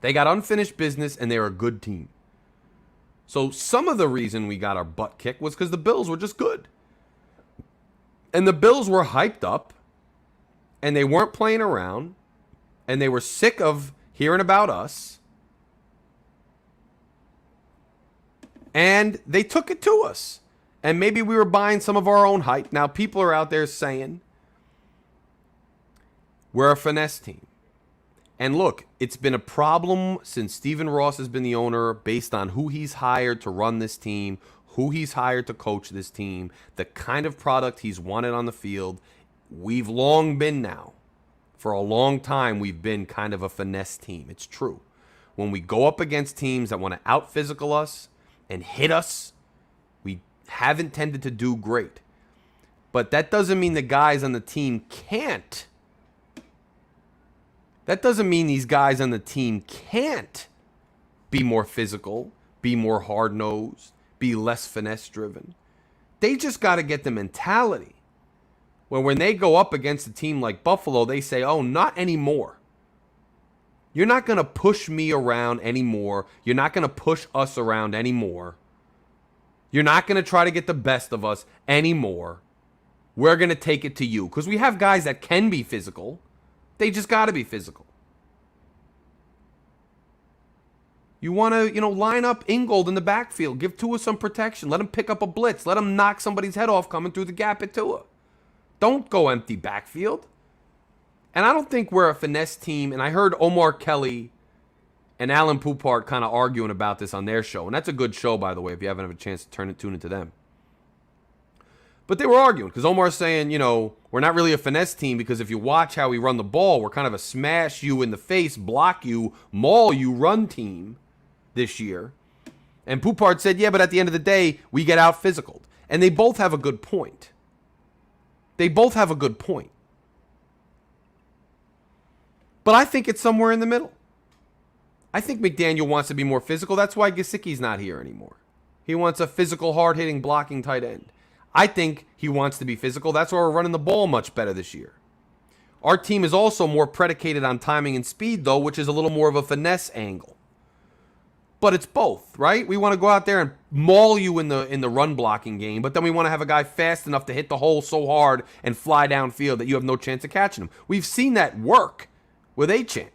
They got unfinished business, and they're a good team. So some of the reason we got our butt kicked was because the Bills were just good. And the Bills were hyped up, and they weren't playing around, and they were sick of hearing about us, and they took it to us. And maybe we were buying some of our own hype. Now, people are out there saying we're a finesse team. And look, it's been a problem since Stephen Ross has been the owner based on who he's hired to run this team, who he's hired to coach this team, the kind of product he's wanted on the field. We've long been now, for a long time, we've been kind of a finesse team. It's true. When we go up against teams that want to out-physical us and hit us, we haven't tended to do great. But that doesn't mean the guys on the team can't. That doesn't mean these guys on the team can't be more physical, be more hard-nosed, be less finesse-driven. They just got to get the mentality. Well, when they go up against a team like Buffalo, they say, oh, not anymore. You're not going to push me around anymore. You're not going to push us around anymore. You're not going to try to get the best of us anymore. We're going to take it to you. Because we have guys that can be physical. They just got to be physical. You want to, line up Ingold in the backfield. Give Tua some protection. Let him pick up a blitz. Let him knock somebody's head off coming through the gap at Tua. Don't go empty backfield. And I don't think we're a finesse team. And I heard Omar Kelly and Alan Poupart kind of arguing about this on their show. And that's a good show, by the way, if you haven't had a chance to tune into them. But they were arguing because Omar's saying, we're not really a finesse team because if you watch how we run the ball, we're kind of a smash you in the face, block you, maul you run team this year. And Poupart said, yeah, but at the end of the day, we get out physicaled. And they both have a good point. They both have a good point. But I think it's somewhere in the middle. I think McDaniel wants to be more physical. That's why Gesicki's not here anymore. He wants a physical, hard-hitting, blocking tight end. I think he wants to be physical. That's why we're running the ball much better this year. Our team is also more predicated on timing and speed, though, which is a little more of a finesse angle. But it's both, right? We want to go out there and maul you in the run blocking game, but then we want to have a guy fast enough to hit the hole so hard and fly downfield that you have no chance of catching him. We've seen that work with Achane.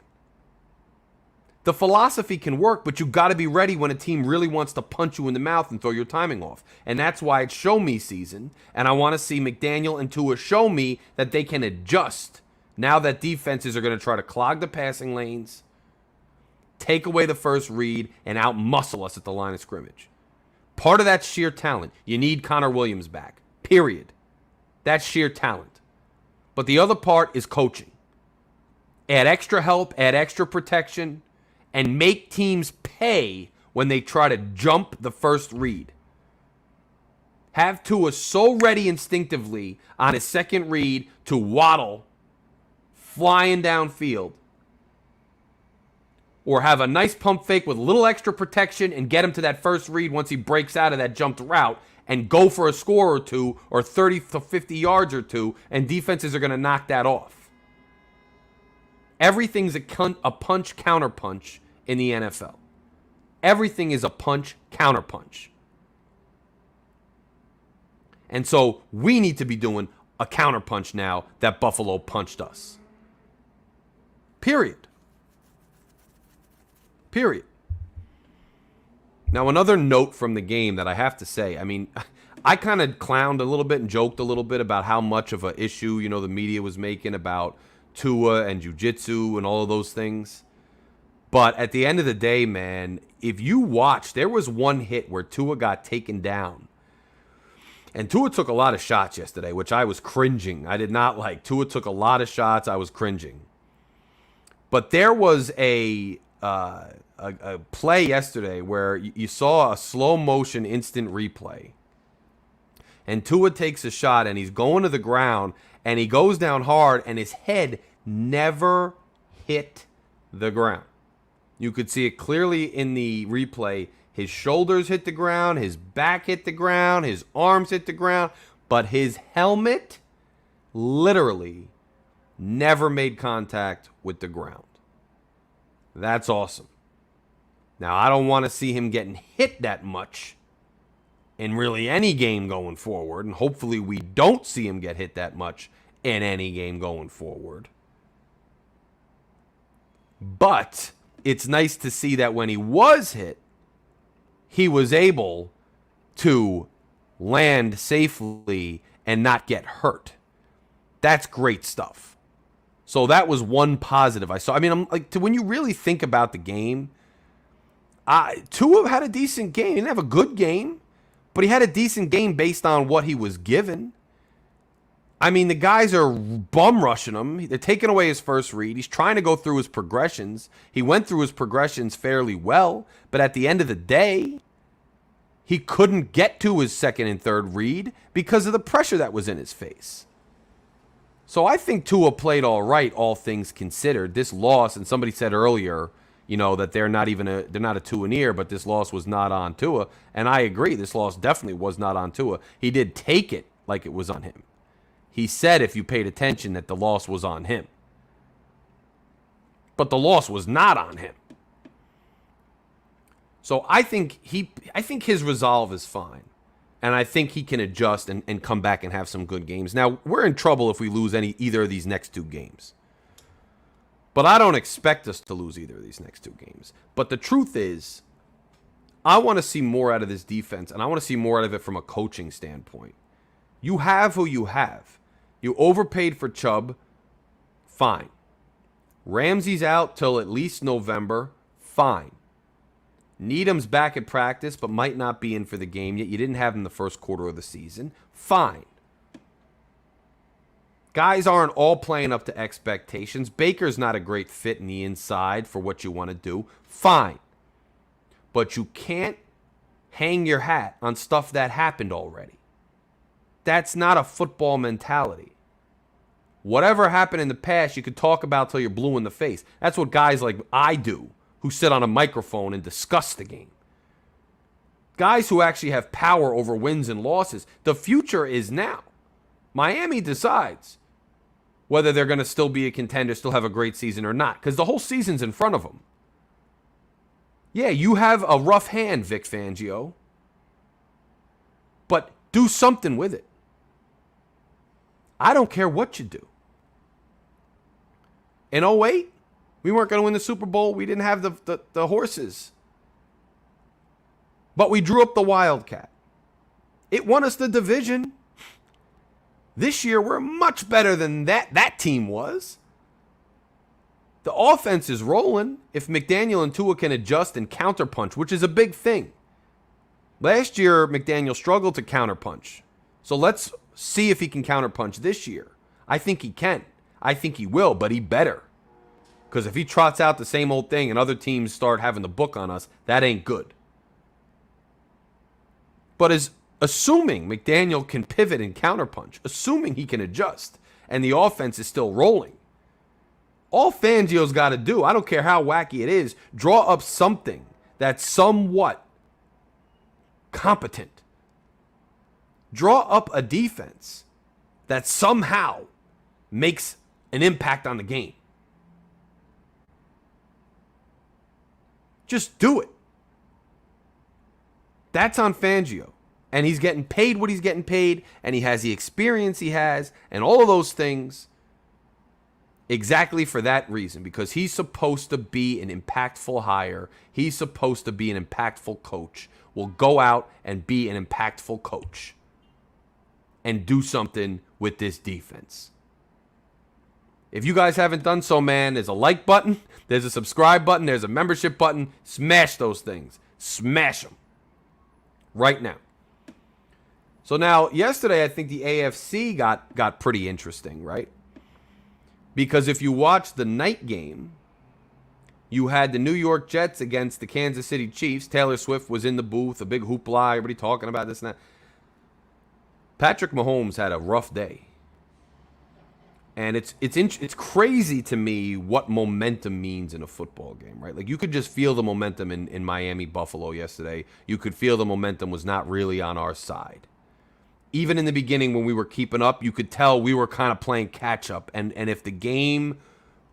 The philosophy can work, but you got to be ready when a team really wants to punch you in the mouth and throw your timing off. And that's why it's show me season, and I want to see McDaniel and Tua show me that they can adjust now that defenses are going to try to clog the passing lanes, take away the first read, and out-muscle us at the line of scrimmage. Part of that's sheer talent. You need Connor Williams back, period. That's sheer talent. But the other part is coaching. Add extra help, add extra protection, and make teams pay when they try to jump the first read. Have Tua so ready instinctively on his second read to waddle, flying downfield. Or have a nice pump fake with a little extra protection and get him to that first read once he breaks out of that jumped route and go for a score or two or 30 to 50 yards or two, and defenses are going to knock that off. Everything's a punch counterpunch in the NFL. Everything is a punch counterpunch. And so we need to be doing a counterpunch now that Buffalo punched us. Period. Now, another note from the game that I have to say, I mean, I kind of clowned a little bit and joked a little bit about how much of an issue, the media was making about Tua and jiu-jitsu and all of those things. But at the end of the day, man, if you watch, there was one hit where Tua got taken down. And Tua took a lot of shots yesterday, which I was cringing. I did not like. Tua took a lot of shots. I was cringing. But there was a play yesterday where you saw a slow motion instant replay. And Tua takes a shot and he's going to the ground and he goes down hard and his head never hit the ground. You could see it clearly in the replay. His shoulders hit the ground, his back hit the ground, his arms hit the ground, but his helmet literally never made contact with the ground. That's awesome. Now, I don't want to see him getting hit that much in really any game going forward, and hopefully we don't see him get hit that much in any game going forward. But it's nice to see that when he was hit, he was able to land safely and not get hurt. That's great stuff. So that was one positive I saw. I mean, I'm like, when you really think about the game, Tua had a decent game. He didn't have a good game, but he had a decent game based on what he was given. I mean, the guys are bum rushing him. They're taking away his first read. He's trying to go through his progressions. He went through his progressions fairly well, but at the end of the day, he couldn't get to his second and third read because of the pressure that was in his face. So I think Tua played all right, all things considered. This loss, and somebody said earlier, that they're not a Tua-neer, but this loss was not on Tua. And I agree, this loss definitely was not on Tua. He did take it like it was on him. He said, if you paid attention, that the loss was on him. But the loss was not on him. So I think his resolve is fine. And I think he can adjust and come back and have some good games. Now, we're in trouble if we lose either of these next two games. But I don't expect us to lose either of these next two games. But the truth is, I want to see more out of this defense, and I want to see more out of it from a coaching standpoint. You have who you have. You overpaid for Chubb, fine. Ramsey's out till at least November, fine. Needham's back at practice, but might not be in for the game yet. You didn't have him the first quarter of the season, fine. Guys aren't all playing up to expectations. Baker's not a great fit in the inside for what you want to do. Fine. But you can't hang your hat on stuff that happened already. That's not a football mentality. Whatever happened in the past, you could talk about till you're blue in the face. That's what guys like I do, who sit on a microphone and discuss the game. Guys who actually have power over wins and losses. The future is now. Miami decides whether they're going to still be a contender, still have a great season or not, because the whole season's in front of them. Yeah, you have a rough hand, Vic Fangio, but do something with it. I don't care what you do. In 2008, we weren't going to win the Super Bowl. We didn't have the horses. But we drew up the Wildcat. It won us the division. This year, we're much better than that team was. The offense is rolling if McDaniel and Tua can adjust and counterpunch, which is a big thing. Last year, McDaniel struggled to counterpunch. So let's See if he can counterpunch this year. I think he can. I think he will, but he better. Because if he trots out the same old thing and other teams start having the book on us, that ain't good. But as assuming McDaniel can pivot and counterpunch, assuming he can adjust, and the offense is still rolling, all Fangio's got to do, I don't care how wacky it is, draw up something that's somewhat competent. Draw up a defense that somehow makes an impact on the game. Just do it. That's on Fangio. And he's getting paid what he's getting paid, and he has the experience he has, and all of those things exactly for that reason, because he's supposed to be an impactful hire. He's supposed to be an impactful coach. Will go out and be an impactful coach and do something with this defense. If you guys haven't done so, man, there's a like button, there's a subscribe button, there's a membership button. Smash those things. Smash them. Right now. So now, yesterday, I think the AFC got pretty interesting, right? Because if you watch the night game, you had the New York Jets against the Kansas City Chiefs. Taylor Swift was in the booth, a big hoopla, everybody talking about this and that. Patrick Mahomes had a rough day. And it's crazy to me what momentum means in a football game, right? Like, you could just feel the momentum in Miami, Buffalo yesterday. You could feel the momentum was not really on our side. Even in the beginning when we were keeping up, you could tell we were kind of playing catch-up. And if the game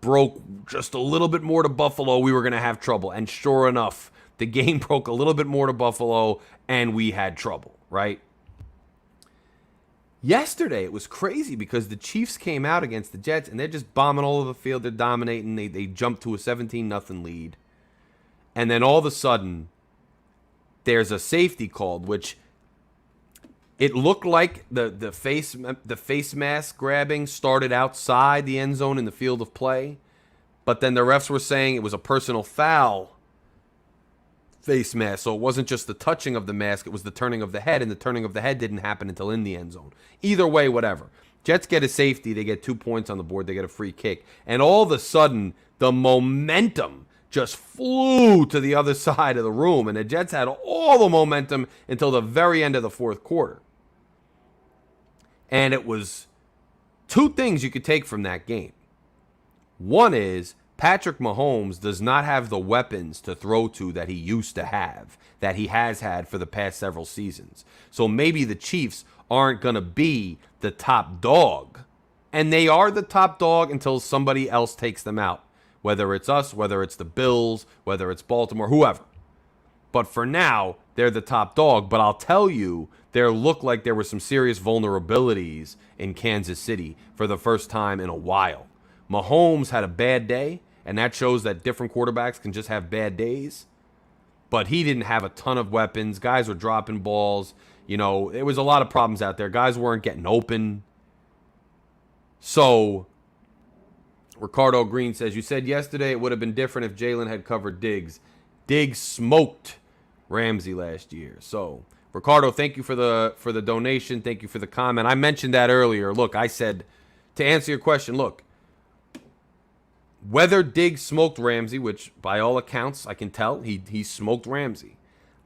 broke just a little bit more to Buffalo, we were going to have trouble. And sure enough, the game broke a little bit more to Buffalo, and we had trouble, right? Yesterday, it was crazy because the Chiefs came out against the Jets, and they're just bombing all over the field. They're dominating. They jumped to a 17-0 lead. And then all of a sudden, there's a safety called, which it looked like the face mask grabbing started outside the end zone in the field of play. But then the refs were saying it was a personal foul face mask. So it wasn't just the touching of the mask, it was the turning of the head, and the turning of the head didn't happen until in the end zone. Either way, whatever. Jets get a safety, they get 2 points on the board, they get a free kick. And all of a sudden, the momentum just flew to the other side of the room, and the Jets had all the momentum until the very end of the fourth quarter. And it was two things you could take from that game. One is Patrick Mahomes does not have the weapons to throw to that he used to have, that he has had for the past several seasons. So maybe the Chiefs aren't going to be the top dog. And they are the top dog until somebody else takes them out. Whether it's us, whether it's the Bills, whether it's Baltimore, whoever. But for now, they're the top dog. But I'll tell you, there looked like there were some serious vulnerabilities in Kansas City for the first time in a while. Mahomes had a bad day, and that shows that different quarterbacks can just have bad days. But he didn't have a ton of weapons. Guys were dropping balls. You know, there was a lot of problems out there. Guys weren't getting open. So, Ricardo Green says, you said yesterday it would have been different if Jalen had covered Diggs. Diggs smoked Ramsey last year. So, Ricardo, thank you for the donation. Thank you for the comment. I mentioned that earlier. Look, I said, to answer your question, look, whether Diggs smoked Ramsey, which by all accounts I can tell he smoked Ramsey,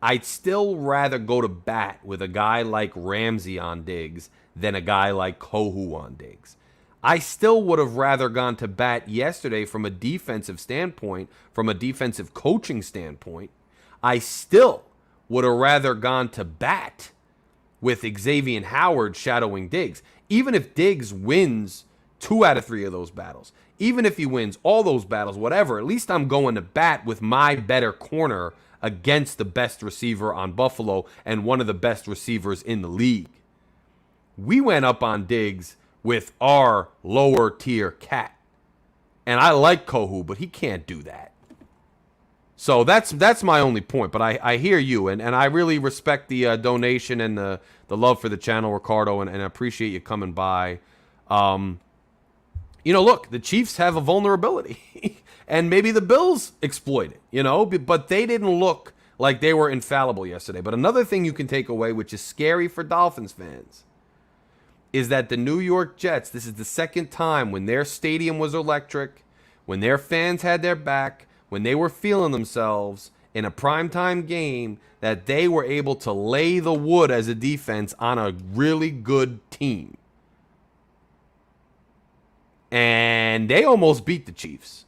I'd still rather go to bat with a guy like Ramsey on Diggs than a guy like Kohu on Diggs. I still would have rather gone to bat yesterday from a defensive standpoint, from a defensive coaching standpoint. I still would have rather gone to bat with Xavier Howard shadowing Diggs. Even if Diggs wins 2 out of 3 of those battles, even if he wins all those battles, whatever, at least I'm going to bat with my better corner against the best receiver on Buffalo and one of the best receivers in the league. We went up on Diggs with our lower tier cat. And I like Kohu, but he can't do that. So that's my only point. But I hear you, and I really respect the donation and the love for the channel, Ricardo, and I appreciate you coming by. You know, look, the Chiefs have a vulnerability, and maybe the Bills exploit it, you know, but they didn't look like they were infallible yesterday. But another thing you can take away, which is scary for Dolphins fans, is that the New York Jets, this is the second time when their stadium was electric, when their fans had their back, when they were feeling themselves in a primetime game, that they were able to lay the wood as a defense on a really good team. And they almost beat the Chiefs.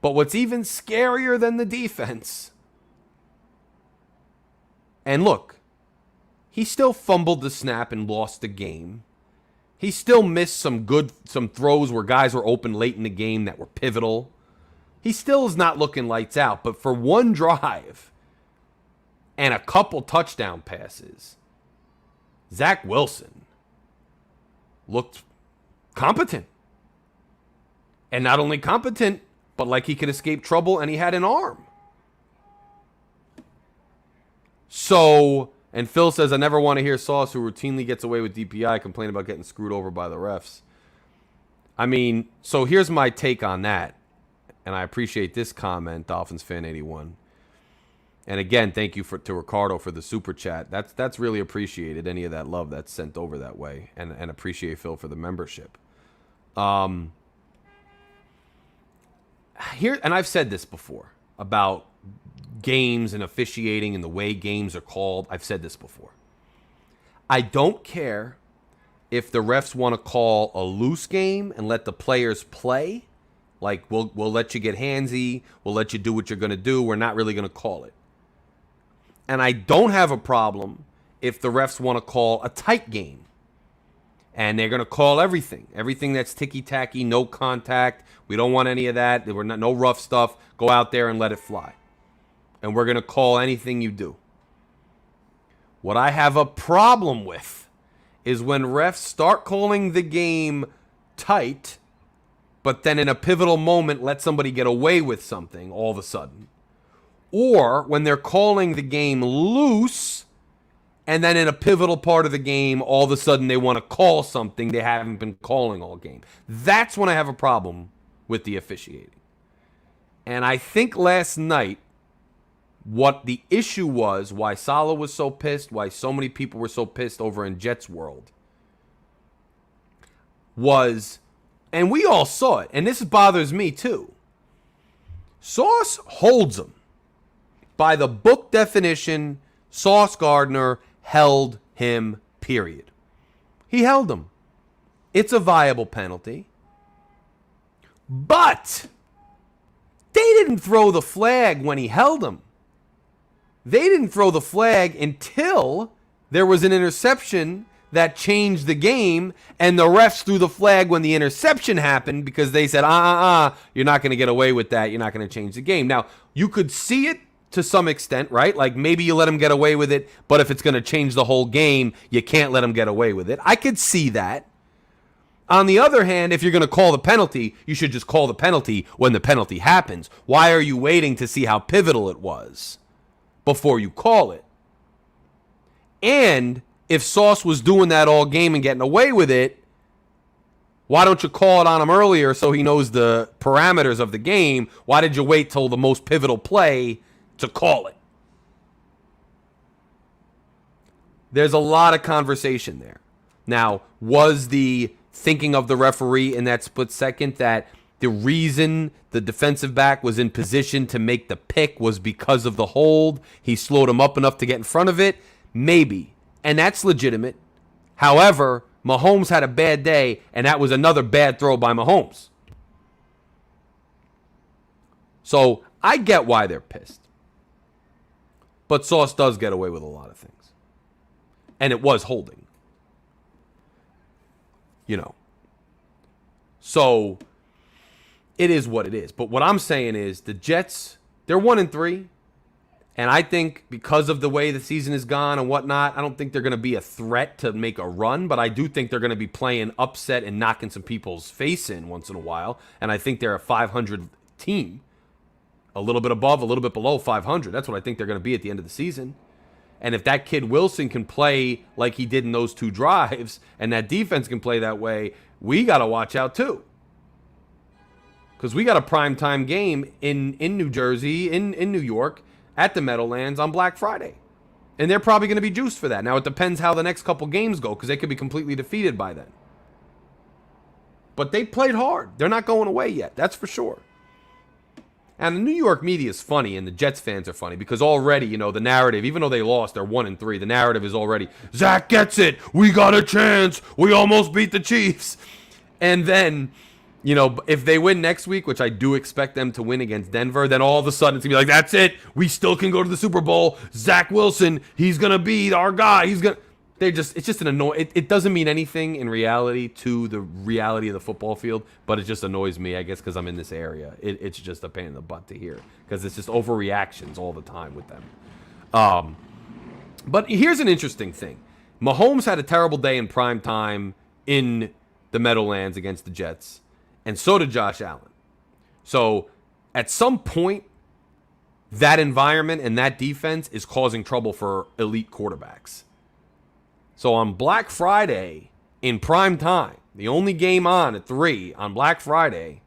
But what's even scarier than the defense, and look, he still fumbled the snap and lost the game. He still missed some throws where guys were open late in the game that were pivotal. He still is not looking lights out, but for one drive and a couple touchdown passes, Zach Wilson looked competent. And not only competent, but like he could escape trouble, and he had an arm. So, and Phil says, I never want to hear Sauce, who routinely gets away with DPI, complain about getting screwed over by the refs. I mean, so here's my take on that. And I appreciate this comment, Dolphins fan 81. And again, thank you to Ricardo for the super chat. That's really appreciated, any of that love that's sent over that way. And appreciate Phil for the membership. Here, and I've said this before about games and officiating and the way games are called. I've said this before. I don't care if the refs want to call a loose game and let the players play. Like, we'll let you get handsy. We'll let you do what you're going to do. We're not really going to call it. And I don't have a problem if the refs want to call a tight game. And they're going to call everything. Everything that's ticky-tacky, no contact. We don't want any of that. There were no rough stuff. Go out there and let it fly. And we're going to call anything you do. What I have a problem with is when refs start calling the game tight, but then in a pivotal moment let somebody get away with something all of a sudden. Or when they're calling the game loose, and then in a pivotal part of the game, all of a sudden they want to call something they haven't been calling all game. That's when I have a problem with the officiating. And I think last night, what the issue was, why Saleh was so pissed, why so many people were so pissed over in Jets world, was, and we all saw it, and this bothers me too, Sauce holds him. By the book definition, Sauce Gardner held him, period. He held him. It's a viable penalty. But they didn't throw the flag when he held him. They didn't throw the flag until there was an interception that changed the game, and the refs threw the flag when the interception happened because they said, you're not going to get away with that. You're not going to change the game. Now, you could see it to some extent, right? Like maybe you let him get away with it, but if it's going to change the whole game, you can't let him get away with it. I could see that. On the other hand, if you're going to call the penalty, you should just call the penalty when the penalty happens. Why are you waiting to see how pivotal it was before you call it? And if Sauce was doing that all game and getting away with it, why don't you call it on him earlier so he knows the parameters of the game? Why did you wait till the most pivotal play to call it? There's a lot of conversation there. Now, was the thinking of the referee in that split second that the reason the defensive back was in position to make the pick was because of the hold? He slowed him up enough to get in front of it? Maybe. And that's legitimate. However, Mahomes had a bad day, and that was another bad throw by Mahomes. So I get why they're pissed. But Sauce does get away with a lot of things. And it was holding. You know. So it is what it is. But what I'm saying is the Jets, they're 1-3. And I think because of the way the season has gone and whatnot, I don't think they're going to be a threat to make a run. But I do think they're going to be playing upset and knocking some people's face in once in a while. And I think they're a 500 team. A little bit above, a little bit below 500. That's what I think they're going to be at the end of the season. And if that kid Wilson can play like he did in those two drives, and that defense can play that way, we got to watch out too. Because we got a primetime game in New Jersey, in New York, at the Meadowlands on Black Friday. And they're probably going to be juiced for that. Now, it depends how the next couple games go, because they could be completely defeated by then. But they played hard. They're not going away yet. That's for sure. And the New York media is funny, and the Jets fans are funny, because already, you know, the narrative, even though they lost, they're 1-3, the narrative is already, Zach gets it. We got a chance. We almost beat the Chiefs. And then, you know, if they win next week, which I do expect them to win against Denver, then all of a sudden it's going to be like, that's it. We still can go to the Super Bowl. Zach Wilson, he's going to be our guy. It's just an annoying. It doesn't mean anything in reality to the reality of the football field, but it just annoys me, I guess, because I'm in this area. It's just a pain in the butt to hear, because it's just overreactions all the time with them. But here's an interesting thing. Mahomes had a terrible day in prime time in the Meadowlands against the Jets, and so did Josh Allen. So at some point, that environment and that defense is causing trouble for elite quarterbacks. So on Black Friday, in prime time, the only game on at 3 on Black Friday,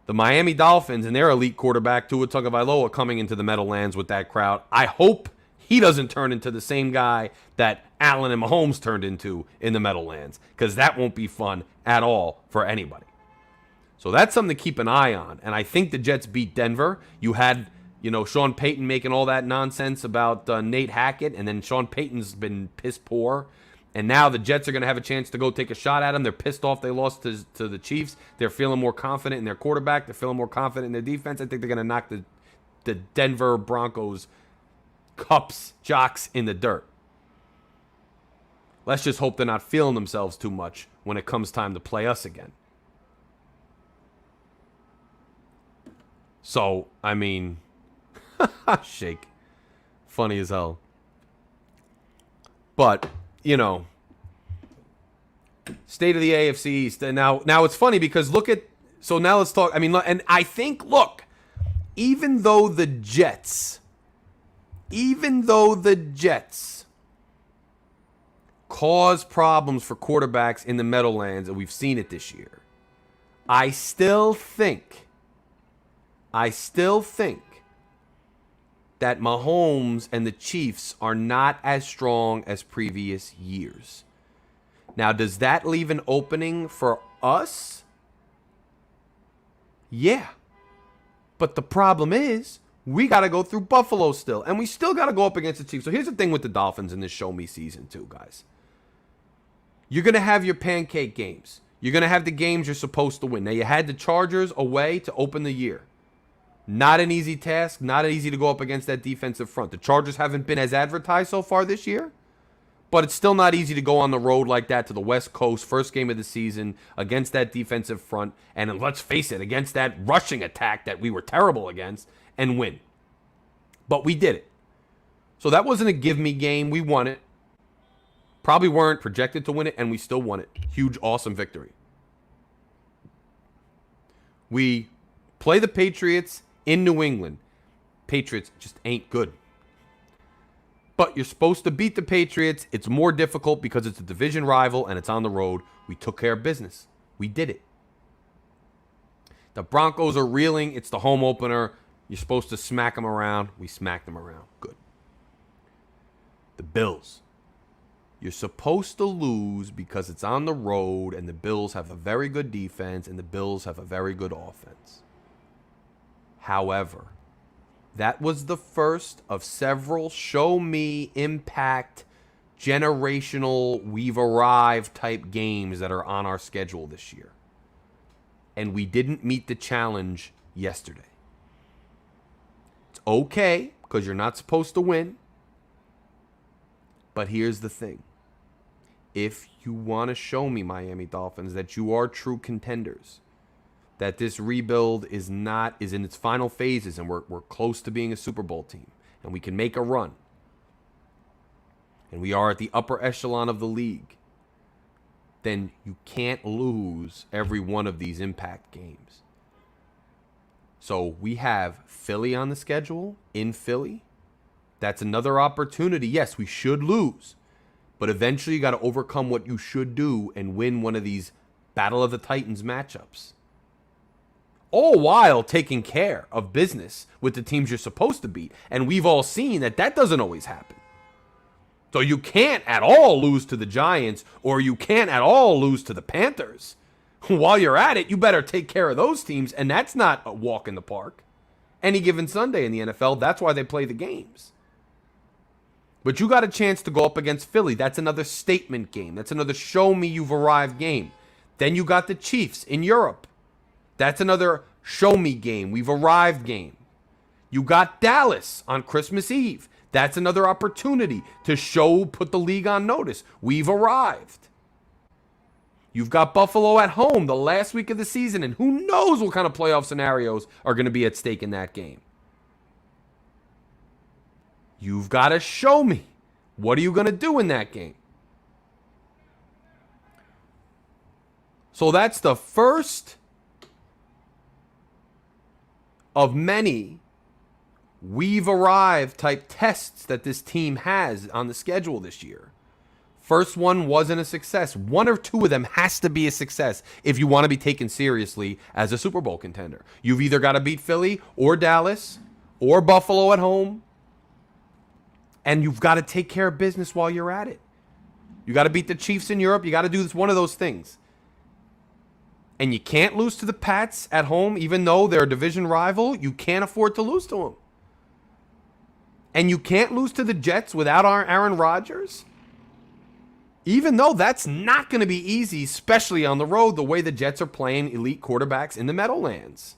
the Miami Dolphins and their elite quarterback, Tua Tagovailoa, coming into the Meadowlands with that crowd. I hope he doesn't turn into the same guy that Allen and Mahomes turned into in the Meadowlands, because that won't be fun at all for anybody. So that's something to keep an eye on. And I think the Jets beat Denver. You had, you know, Sean Payton making all that nonsense about Nate Hackett, and then Sean Payton's been piss poor. And now the Jets are going to have a chance to go take a shot at him. They're pissed off they lost to the Chiefs. They're feeling more confident in their quarterback. They're feeling more confident in their defense. I think they're going to knock the Denver Broncos jocks in the dirt. Let's just hope they're not feeling themselves too much when it comes time to play us again. So, I mean, shake. Funny as hell. But, you know, state of the AFC East. And now it's funny because so now let's talk. I mean, and I think, look, even though the Jets cause problems for quarterbacks in the Meadowlands, and we've seen it this year, I still think that Mahomes and the Chiefs are not as strong as previous years. Now, does that leave an opening for us? Yeah. But the problem is, we got to go through Buffalo still, and we still got to go up against the Chiefs. So here's the thing with the Dolphins in this show me season too, guys. You're going to have your pancake games. You're going to have the games you're supposed to win. Now, you had the Chargers away to open the year. Not an easy task. Not easy to go up against that defensive front. The Chargers haven't been as advertised so far this year, but it's still not easy to go on the road like that to the West Coast, first game of the season, against that defensive front, and let's face it, against that rushing attack that we were terrible against, and win. But we did it. So that wasn't a give-me game. We won it. Probably weren't projected to win it, and we still won it. Huge, awesome victory. We play the Patriots in New England. Patriots just ain't good. But you're supposed to beat the Patriots. It's more difficult because it's a division rival and it's on the road. We took care of business. We did it. The Broncos are reeling. It's the home opener. You're supposed to smack them around. We smacked them around. Good. The Bills. You're supposed to lose because it's on the road and the Bills have a very good defense and the Bills have a very good offense. However, that was the first of several show me impact generational we've arrived type games that are on our schedule this year. And we didn't meet the challenge yesterday. It's okay because you're not supposed to win. But here's the thing. If you want to show me, Miami Dolphins, that you are true contenders, that this rebuild is in its final phases and we're close to being a Super Bowl team and we can make a run and we are at the upper echelon of the league, then you can't lose every one of these impact games. So we have Philly on the schedule, in Philly. That's another opportunity. Yes, we should lose, but eventually you got to overcome what you should do and win one of these Battle of the Titans matchups. All while taking care of business with the teams you're supposed to beat. And we've all seen that doesn't always happen. So you can't at all lose to the Giants, or you can't at all lose to the Panthers. While you're at it, you better take care of those teams, and that's not a walk in the park. Any given Sunday in the NFL, that's why they play the games. But you got a chance to go up against Philly. That's another statement game. That's another show me you've arrived game. Then you got the Chiefs in Europe. That's another show me game. We've arrived game. You got Dallas on Christmas Eve. That's another opportunity to put the league on notice. We've arrived. You've got Buffalo at home the last week of the season, and who knows what kind of playoff scenarios are going to be at stake in that game. You've got to show me. What are you going to do in that game? So that's the first of many we've arrived type tests that this team has on the schedule this year. First one wasn't a success. One or two of them has to be a success if you want to be taken seriously as a Super Bowl contender. You've either got to beat Philly or Dallas or Buffalo at home, and you've got to take care of business while you're at it. You got to beat the Chiefs in Europe. You got to do one of those things. And you can't lose to the Pats at home, even though they're a division rival. You can't afford to lose to them. And you can't lose to the Jets without Aaron Rodgers. Even though that's not going to be easy, especially on the road, the way the Jets are playing elite quarterbacks in the Meadowlands.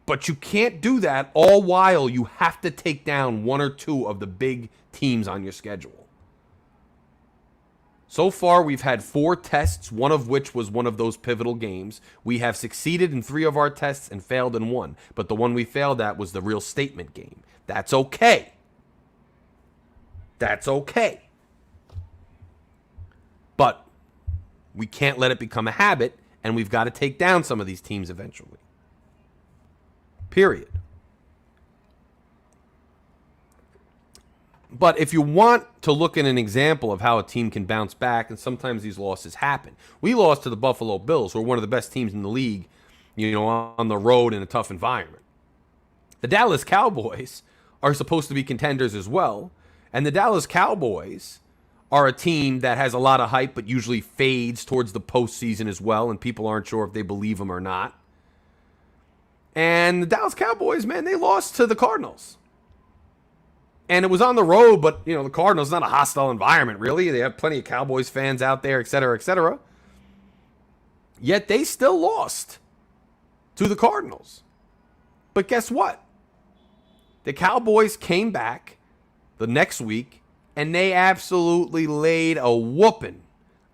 But you can't do that all while you have to take down one or two of the big teams on your schedule. So far, we've had 4 tests, one of which was one of those pivotal games. We have succeeded in 3 of our tests and failed in 1. But the one we failed at was the real statement game. That's okay. That's okay. But we can't let it become a habit, and we've got to take down some of these teams eventually. Period. But if you want to look at an example of how a team can bounce back, and sometimes these losses happen. We lost to the Buffalo Bills, who are one of the best teams in the league, on the road in a tough environment. The Dallas Cowboys are supposed to be contenders as well, and the Dallas Cowboys are a team that has a lot of hype but usually fades towards the postseason as well, and people aren't sure if they believe them or not. And the Dallas Cowboys, man, they lost to the Cardinals. And it was on the road, but, the Cardinals, not a hostile environment, really. They have plenty of Cowboys fans out there, et cetera, et cetera. Yet they still lost to the Cardinals. But guess what? The Cowboys came back the next week, and they absolutely laid a whooping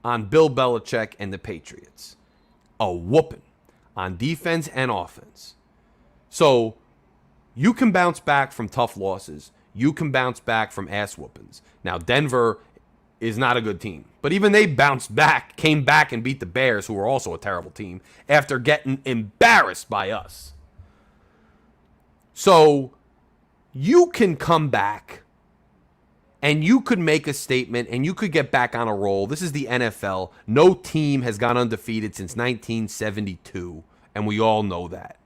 on Bill Belichick and the Patriots. A whooping on defense and offense. So you can bounce back from tough losses. You can bounce back from ass whoopings. Now, Denver is not a good team. But even they bounced back, came back and beat the Bears, who are also a terrible team, after getting embarrassed by us. So you can come back and you could make a statement and you could get back on a roll. This is the NFL. No team has gone undefeated since 1972, and we all know that.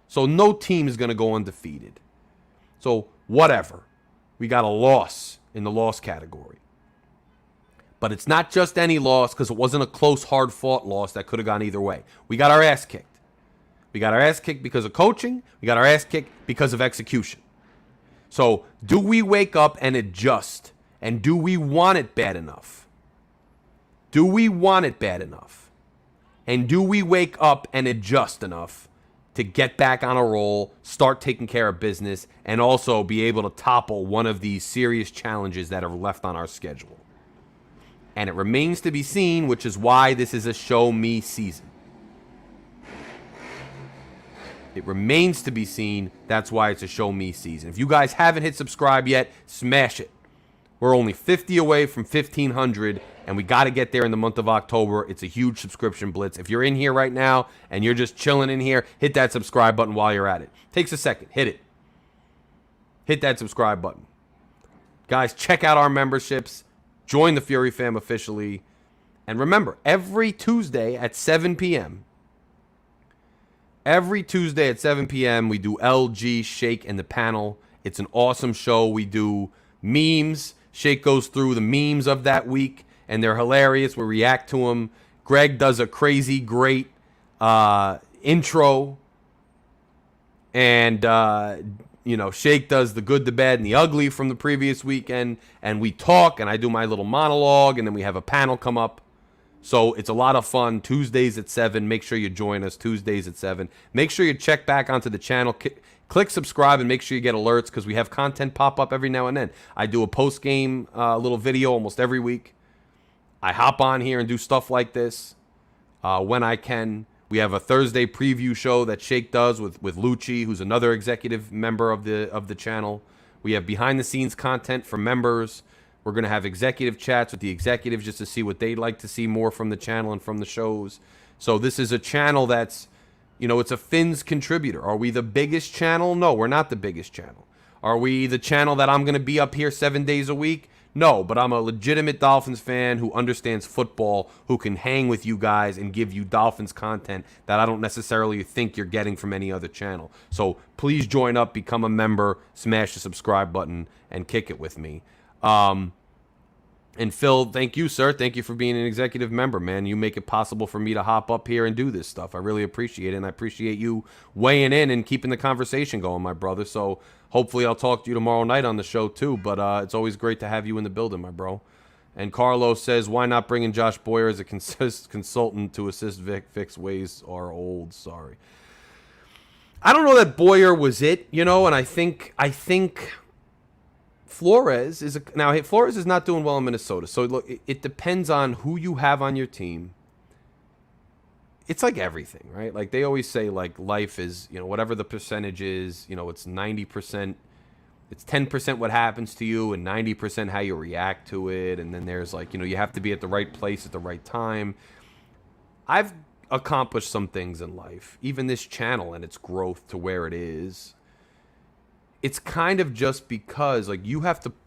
So no team is going to go undefeated. So whatever. We got a loss in the loss category. But it's not just any loss, because it wasn't a close, hard-fought loss that could have gone either way. We got our ass kicked. We got our ass kicked because of coaching. We got our ass kicked because of execution. So do we wake up and adjust? And do we want it bad enough? Do we want it bad enough? And do we wake up and adjust enough to get back on a roll, start taking care of business, and also be able to topple one of these serious challenges that are left on our schedule? And it remains to be seen, which is why this is a show me season. It remains to be seen. That's why it's a show me season. If you guys haven't hit subscribe yet, smash it. We're only 50 away from 1,500, and we got to get there in the month of October. It's a huge subscription blitz. If you're in here right now and you're just chilling in here, hit that subscribe button while you're at it. Takes a second. Hit it. Hit that subscribe button. Guys, check out our memberships. Join the Fury Fam officially. And remember, every Tuesday at 7 p.m., we do LG, Shake, and the Panel. It's an awesome show. We do memes, Shake goes through the memes of that week, and they're hilarious. We react to them. Greg does a crazy great intro. And, Shake does the good, the bad, and the ugly from the previous weekend. And we talk, and I do my little monologue, and then we have a panel come up. So it's a lot of fun. Tuesdays at 7. Make sure you join us Tuesdays at 7. Make sure you check back onto the channel. Click subscribe and make sure you get alerts because we have content pop up every now and then. I do a post-game little video almost every week. I hop on here and do stuff like this when I can. We have a Thursday preview show that Shake does with Lucci, who's another executive member of the channel. We have behind-the-scenes content for members. We're going to have executive chats with the executives just to see what they'd like to see more from the channel and from the shows. So this is a channel that's, it's a Fins contributor. Are we the biggest channel? No, we're not the biggest channel. Are we the channel that I'm going to be up here 7 days a week? No, but I'm a legitimate Dolphins fan who understands football, who can hang with you guys and give you Dolphins content that I don't necessarily think you're getting from any other channel. So please join up, become a member, smash the subscribe button, and kick it with me. And Phil, thank you, sir. Thank you for being an executive member, man. You make it possible for me to hop up here and do this stuff. I really appreciate it, and I appreciate you weighing in and keeping the conversation going, my brother. So hopefully I'll talk to you tomorrow night on the show, too. But it's always great to have you in the building, my bro. And Carlos says, why not bring in Josh Boyer as a consultant to assist Vic? Vic's ways are old. Sorry. I don't know that Boyer was it, and I think Flores is now Flores is not doing well in Minnesota. So look, it depends on who you have on your team. It's like everything, right? Like they always say, like life is, whatever the percentage is, it's 90%, it's 10% what happens to you and 90% how you react to it. And then there's like, you have to be at the right place at the right time. I've accomplished some things in life, even this channel and its growth to where it is. It's kind of just because, like,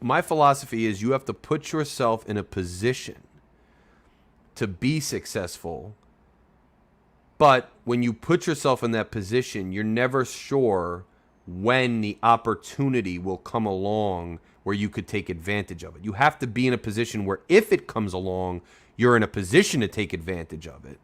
my philosophy is you have to put yourself in a position to be successful. But when you put yourself in that position, you're never sure when the opportunity will come along where you could take advantage of it. You have to be in a position where if it comes along, you're in a position to take advantage of it.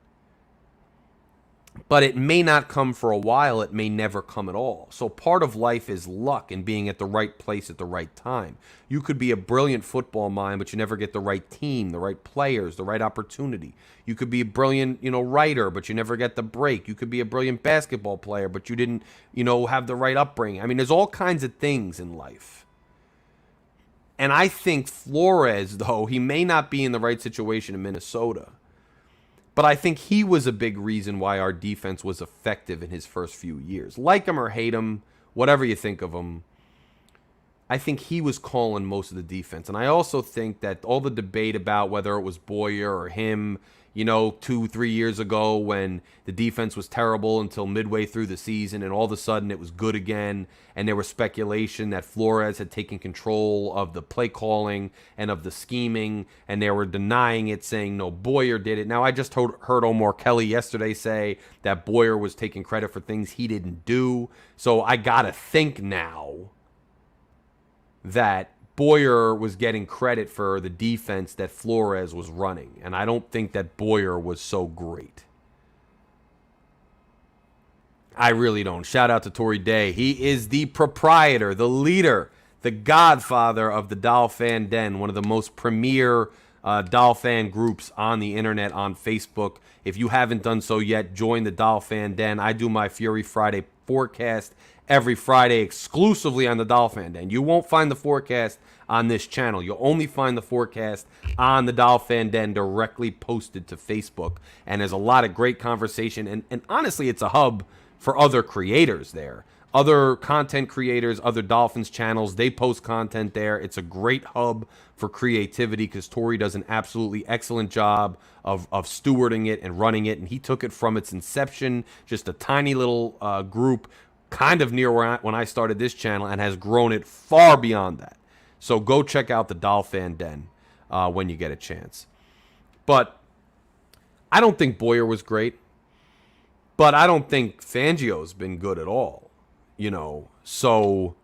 But it may not come for a while. It may never come at all. So part of life is luck and being at the right place at the right time. You could be a brilliant football mind, but you never get the right team, the right players, the right opportunity. You could be a brilliant, writer, but you never get the break. You could be a brilliant basketball player, but you didn't, have the right upbringing. I mean, there's all kinds of things in life. And I think Flores, though, he may not be in the right situation in Minnesota. But I think he was a big reason why our defense was effective in his first few years. Like him or hate him, whatever you think of him, I think he was calling most of the defense. And I also think that all the debate about whether it was Boyer or him, 2-3 years ago when the defense was terrible until midway through the season and all of a sudden it was good again, and there was speculation that Flores had taken control of the play calling and of the scheming, and they were denying it, saying no, Boyer did it. Now I just heard Omar Kelly yesterday say that Boyer was taking credit for things he didn't do. So I gotta think now that Boyer was getting credit for the defense that Flores was running. And I don't think that Boyer was so great. I really don't. Shout out to Tory Day. He is the proprietor, the leader, the godfather of the Dolphin Den, one of the most premier Dolphin groups on the internet, on Facebook. If you haven't done so yet, join the Dolphin Den. I do my Fury Friday forecast every Friday exclusively on the Dolphin Den. You won't find the forecast on this channel. You'll only find the forecast on the Dolphin Den directly posted to Facebook. And there's a lot of great conversation. And honestly, it's a hub for other creators there. Other content creators, other Dolphins channels, they post content there. It's a great hub for creativity because Tory does an absolutely excellent job of stewarding it and running it. And he took it from its inception, just a tiny little group, kind of near when I started this channel, and has grown it far beyond that. So go check out the Dolphin Den when you get a chance. But I don't think Boyer was great. But I don't think Fangio's been good at all. So,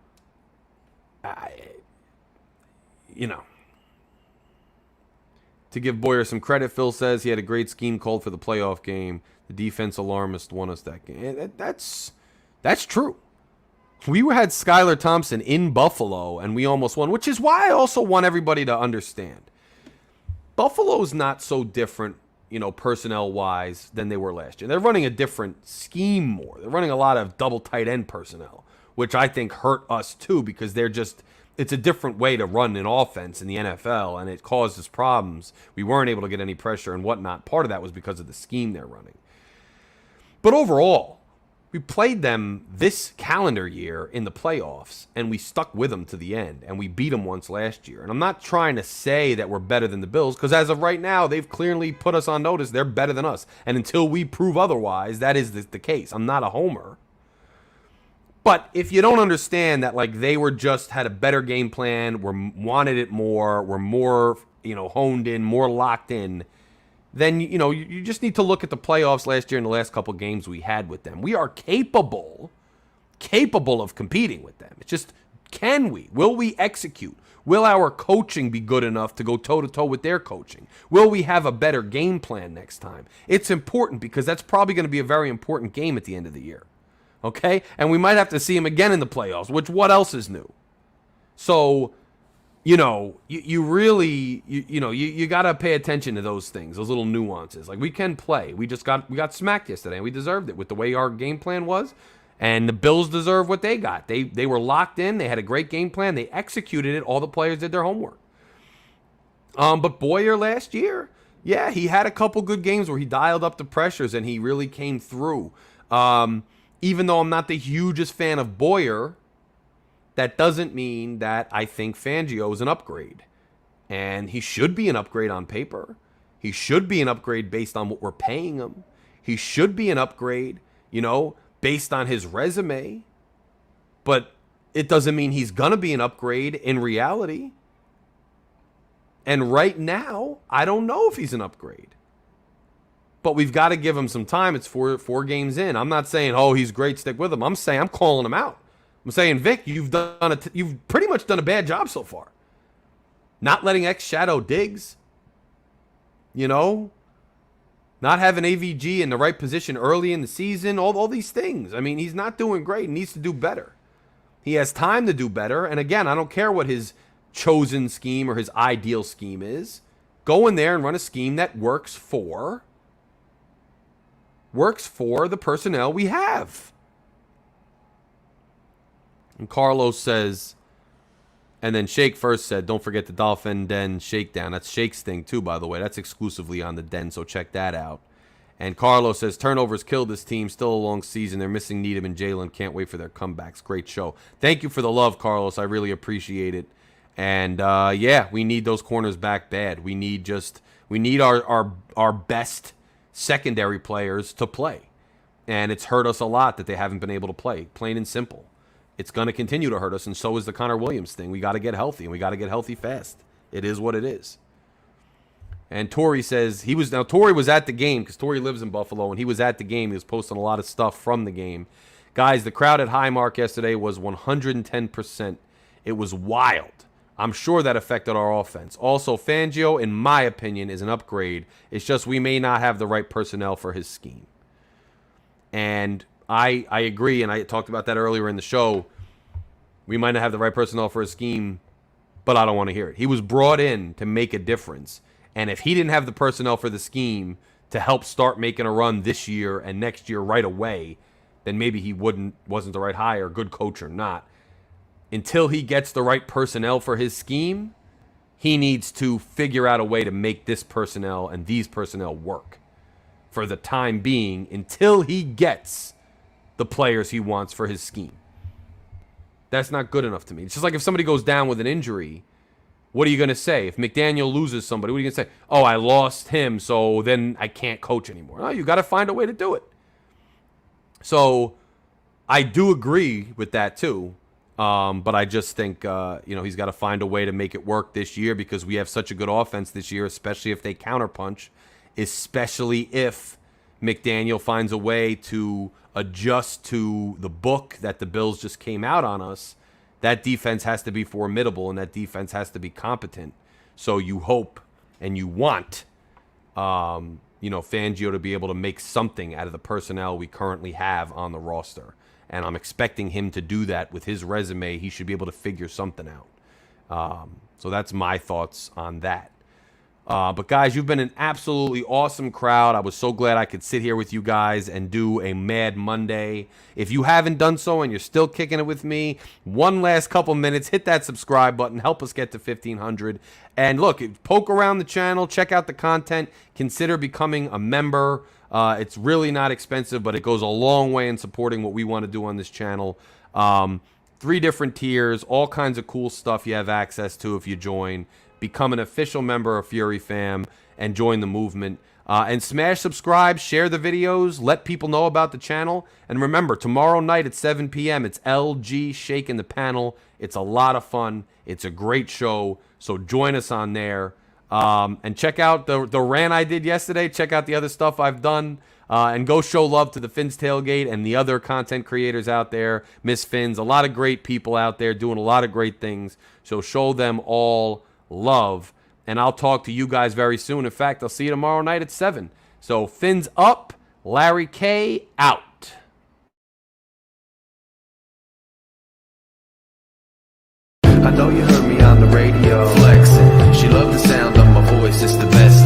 To give Boyer some credit, Phil says he had a great scheme called for the playoff game. The defense alarmist won us that game. That's true. We had Skylar Thompson in Buffalo, and we almost won, which is why I also want everybody to understand. Buffalo's not so different, personnel-wise than they were last year. They're running a different scheme more. They're running a lot of double tight end personnel, which I think hurt us too because it's a different way to run an offense in the NFL, and it causes problems. We weren't able to get any pressure and whatnot. Part of that was because of the scheme they're running. But overall, we played them this calendar year in the playoffs, and we stuck with them to the end, and we beat them once last year. And I'm not trying to say that we're better than the Bills, because as of right now, they've clearly put us on notice. They're better than us. And until we prove otherwise, that is the case. I'm not a homer. But if you don't understand that, they were had a better game plan, wanted it more, were more, honed in, more locked in, then, you just need to look at the playoffs last year and the last couple games we had with them. We are capable of competing with them. It's just, can we? Will we execute? Will our coaching be good enough to go toe-to-toe with their coaching? Will we have a better game plan next time? It's important because that's probably going to be a very important game at the end of the year. Okay? And we might have to see him again in the playoffs, which what else is new? So, you really, you got to pay attention to those things, those little nuances. We can play. We got smacked yesterday, and we deserved it with the way our game plan was. And the Bills deserve what they got. They were locked in. They had a great game plan. They executed it. All the players did their homework. But Boyer last year, yeah, he had a couple good games where he dialed up the pressures, and he really came through. Even though I'm not the hugest fan of Boyer, that doesn't mean that I think Fangio is an upgrade. And he should be an upgrade on paper. He should be an upgrade based on what we're paying him. He should be an upgrade, based on his resume. But it doesn't mean he's going to be an upgrade in reality. And right now, I don't know if he's an upgrade. But we've got to give him some time. It's four games in. I'm not saying, he's great, stick with him. I'm calling him out. I'm saying, Vic, you've pretty much done a bad job so far. Not letting X shadow Diggs. Not having AVG in the right position early in the season. All these things. I mean, he's not doing great. He needs to do better. He has time to do better. And again, I don't care what his chosen scheme or his ideal scheme is. Go in there and run a scheme that works for the personnel we have. And Carlos says, and then Shake first said, don't forget the Dolphin Den Shakedown. That's Shake's thing too, by the way. That's exclusively on the Den, so check that out. And Carlos says, turnovers killed this team. Still a long season. They're missing Needham and Jalen. Can't wait for their comebacks. Great show. Thank you for the love, Carlos. I really appreciate it. And, we need those corners back bad. We need our best secondary players to play. And it's hurt us a lot that they haven't been able to play, plain and simple. It's going to continue to hurt us, and so is the Connor Williams thing. We got to get healthy, and we got to get healthy fast. It is what it is. And Tori says, Tori was at the game, because Tori lives in Buffalo, and he was at the game. He was posting a lot of stuff from the game. Guys, the crowd at Highmark yesterday was 110%. It was wild. I'm sure that affected our offense. Also, Fangio, in my opinion, is an upgrade. It's just we may not have the right personnel for his scheme. And I agree, and I talked about that earlier in the show. We might not have the right personnel for his scheme, but I don't want to hear it. He was brought in to make a difference. And if he didn't have the personnel for the scheme to help start making a run this year and next year right away, then maybe he wasn't the right hire, good coach or not. Until he gets the right personnel for his scheme, he needs to figure out a way to make this personnel and these personnel work for the time being until he gets the players he wants for his scheme. That's not good enough to me. It's just like if somebody goes down with an injury, what are you going to say? If McDaniel loses somebody, what are you going to say? Oh, I lost him, so then I can't coach anymore. No, you got to find a way to do it. So I do agree with that too. But I just think, he's got to find a way to make it work this year because we have such a good offense this year, especially if they counterpunch, especially if McDaniel finds a way to adjust to the book that the Bills just came out on us. That defense has to be formidable and that defense has to be competent. So you hope and you want, Fangio to be able to make something out of the personnel we currently have on the roster. And I'm expecting him to do that with his resume. He should be able to figure something out. So that's my thoughts on that. But guys, you've been an absolutely awesome crowd. I was so glad I could sit here with you guys and do a Mad Monday. If you haven't done so and you're still kicking it with me, one last couple minutes, hit that subscribe button. Help us get to 1,500. And look, poke around the channel, check out the content, consider becoming a member. It's really not expensive, but it goes a long way in supporting what we want to do on this channel. 3 different tiers, all kinds of cool stuff you have access to if you join. Become an official member of Fury Fam and join the movement. And smash subscribe, share the videos, let people know about the channel. And remember, tomorrow night at 7 p.m., it's LG shaking the panel. It's a lot of fun. It's a great show. So join us on there. And check out the rant I did yesterday. Check out the other stuff I've done. And go show love to the Fins Tailgate and the other content creators out there. Miss Fins, a lot of great people out there doing a lot of great things. So show them all love. And I'll talk to you guys very soon. In fact, I'll see you tomorrow night at 7. So Fins up, Larry K out. I know you heard me on the radio flexing. She loved the sound of my voice, it's the best.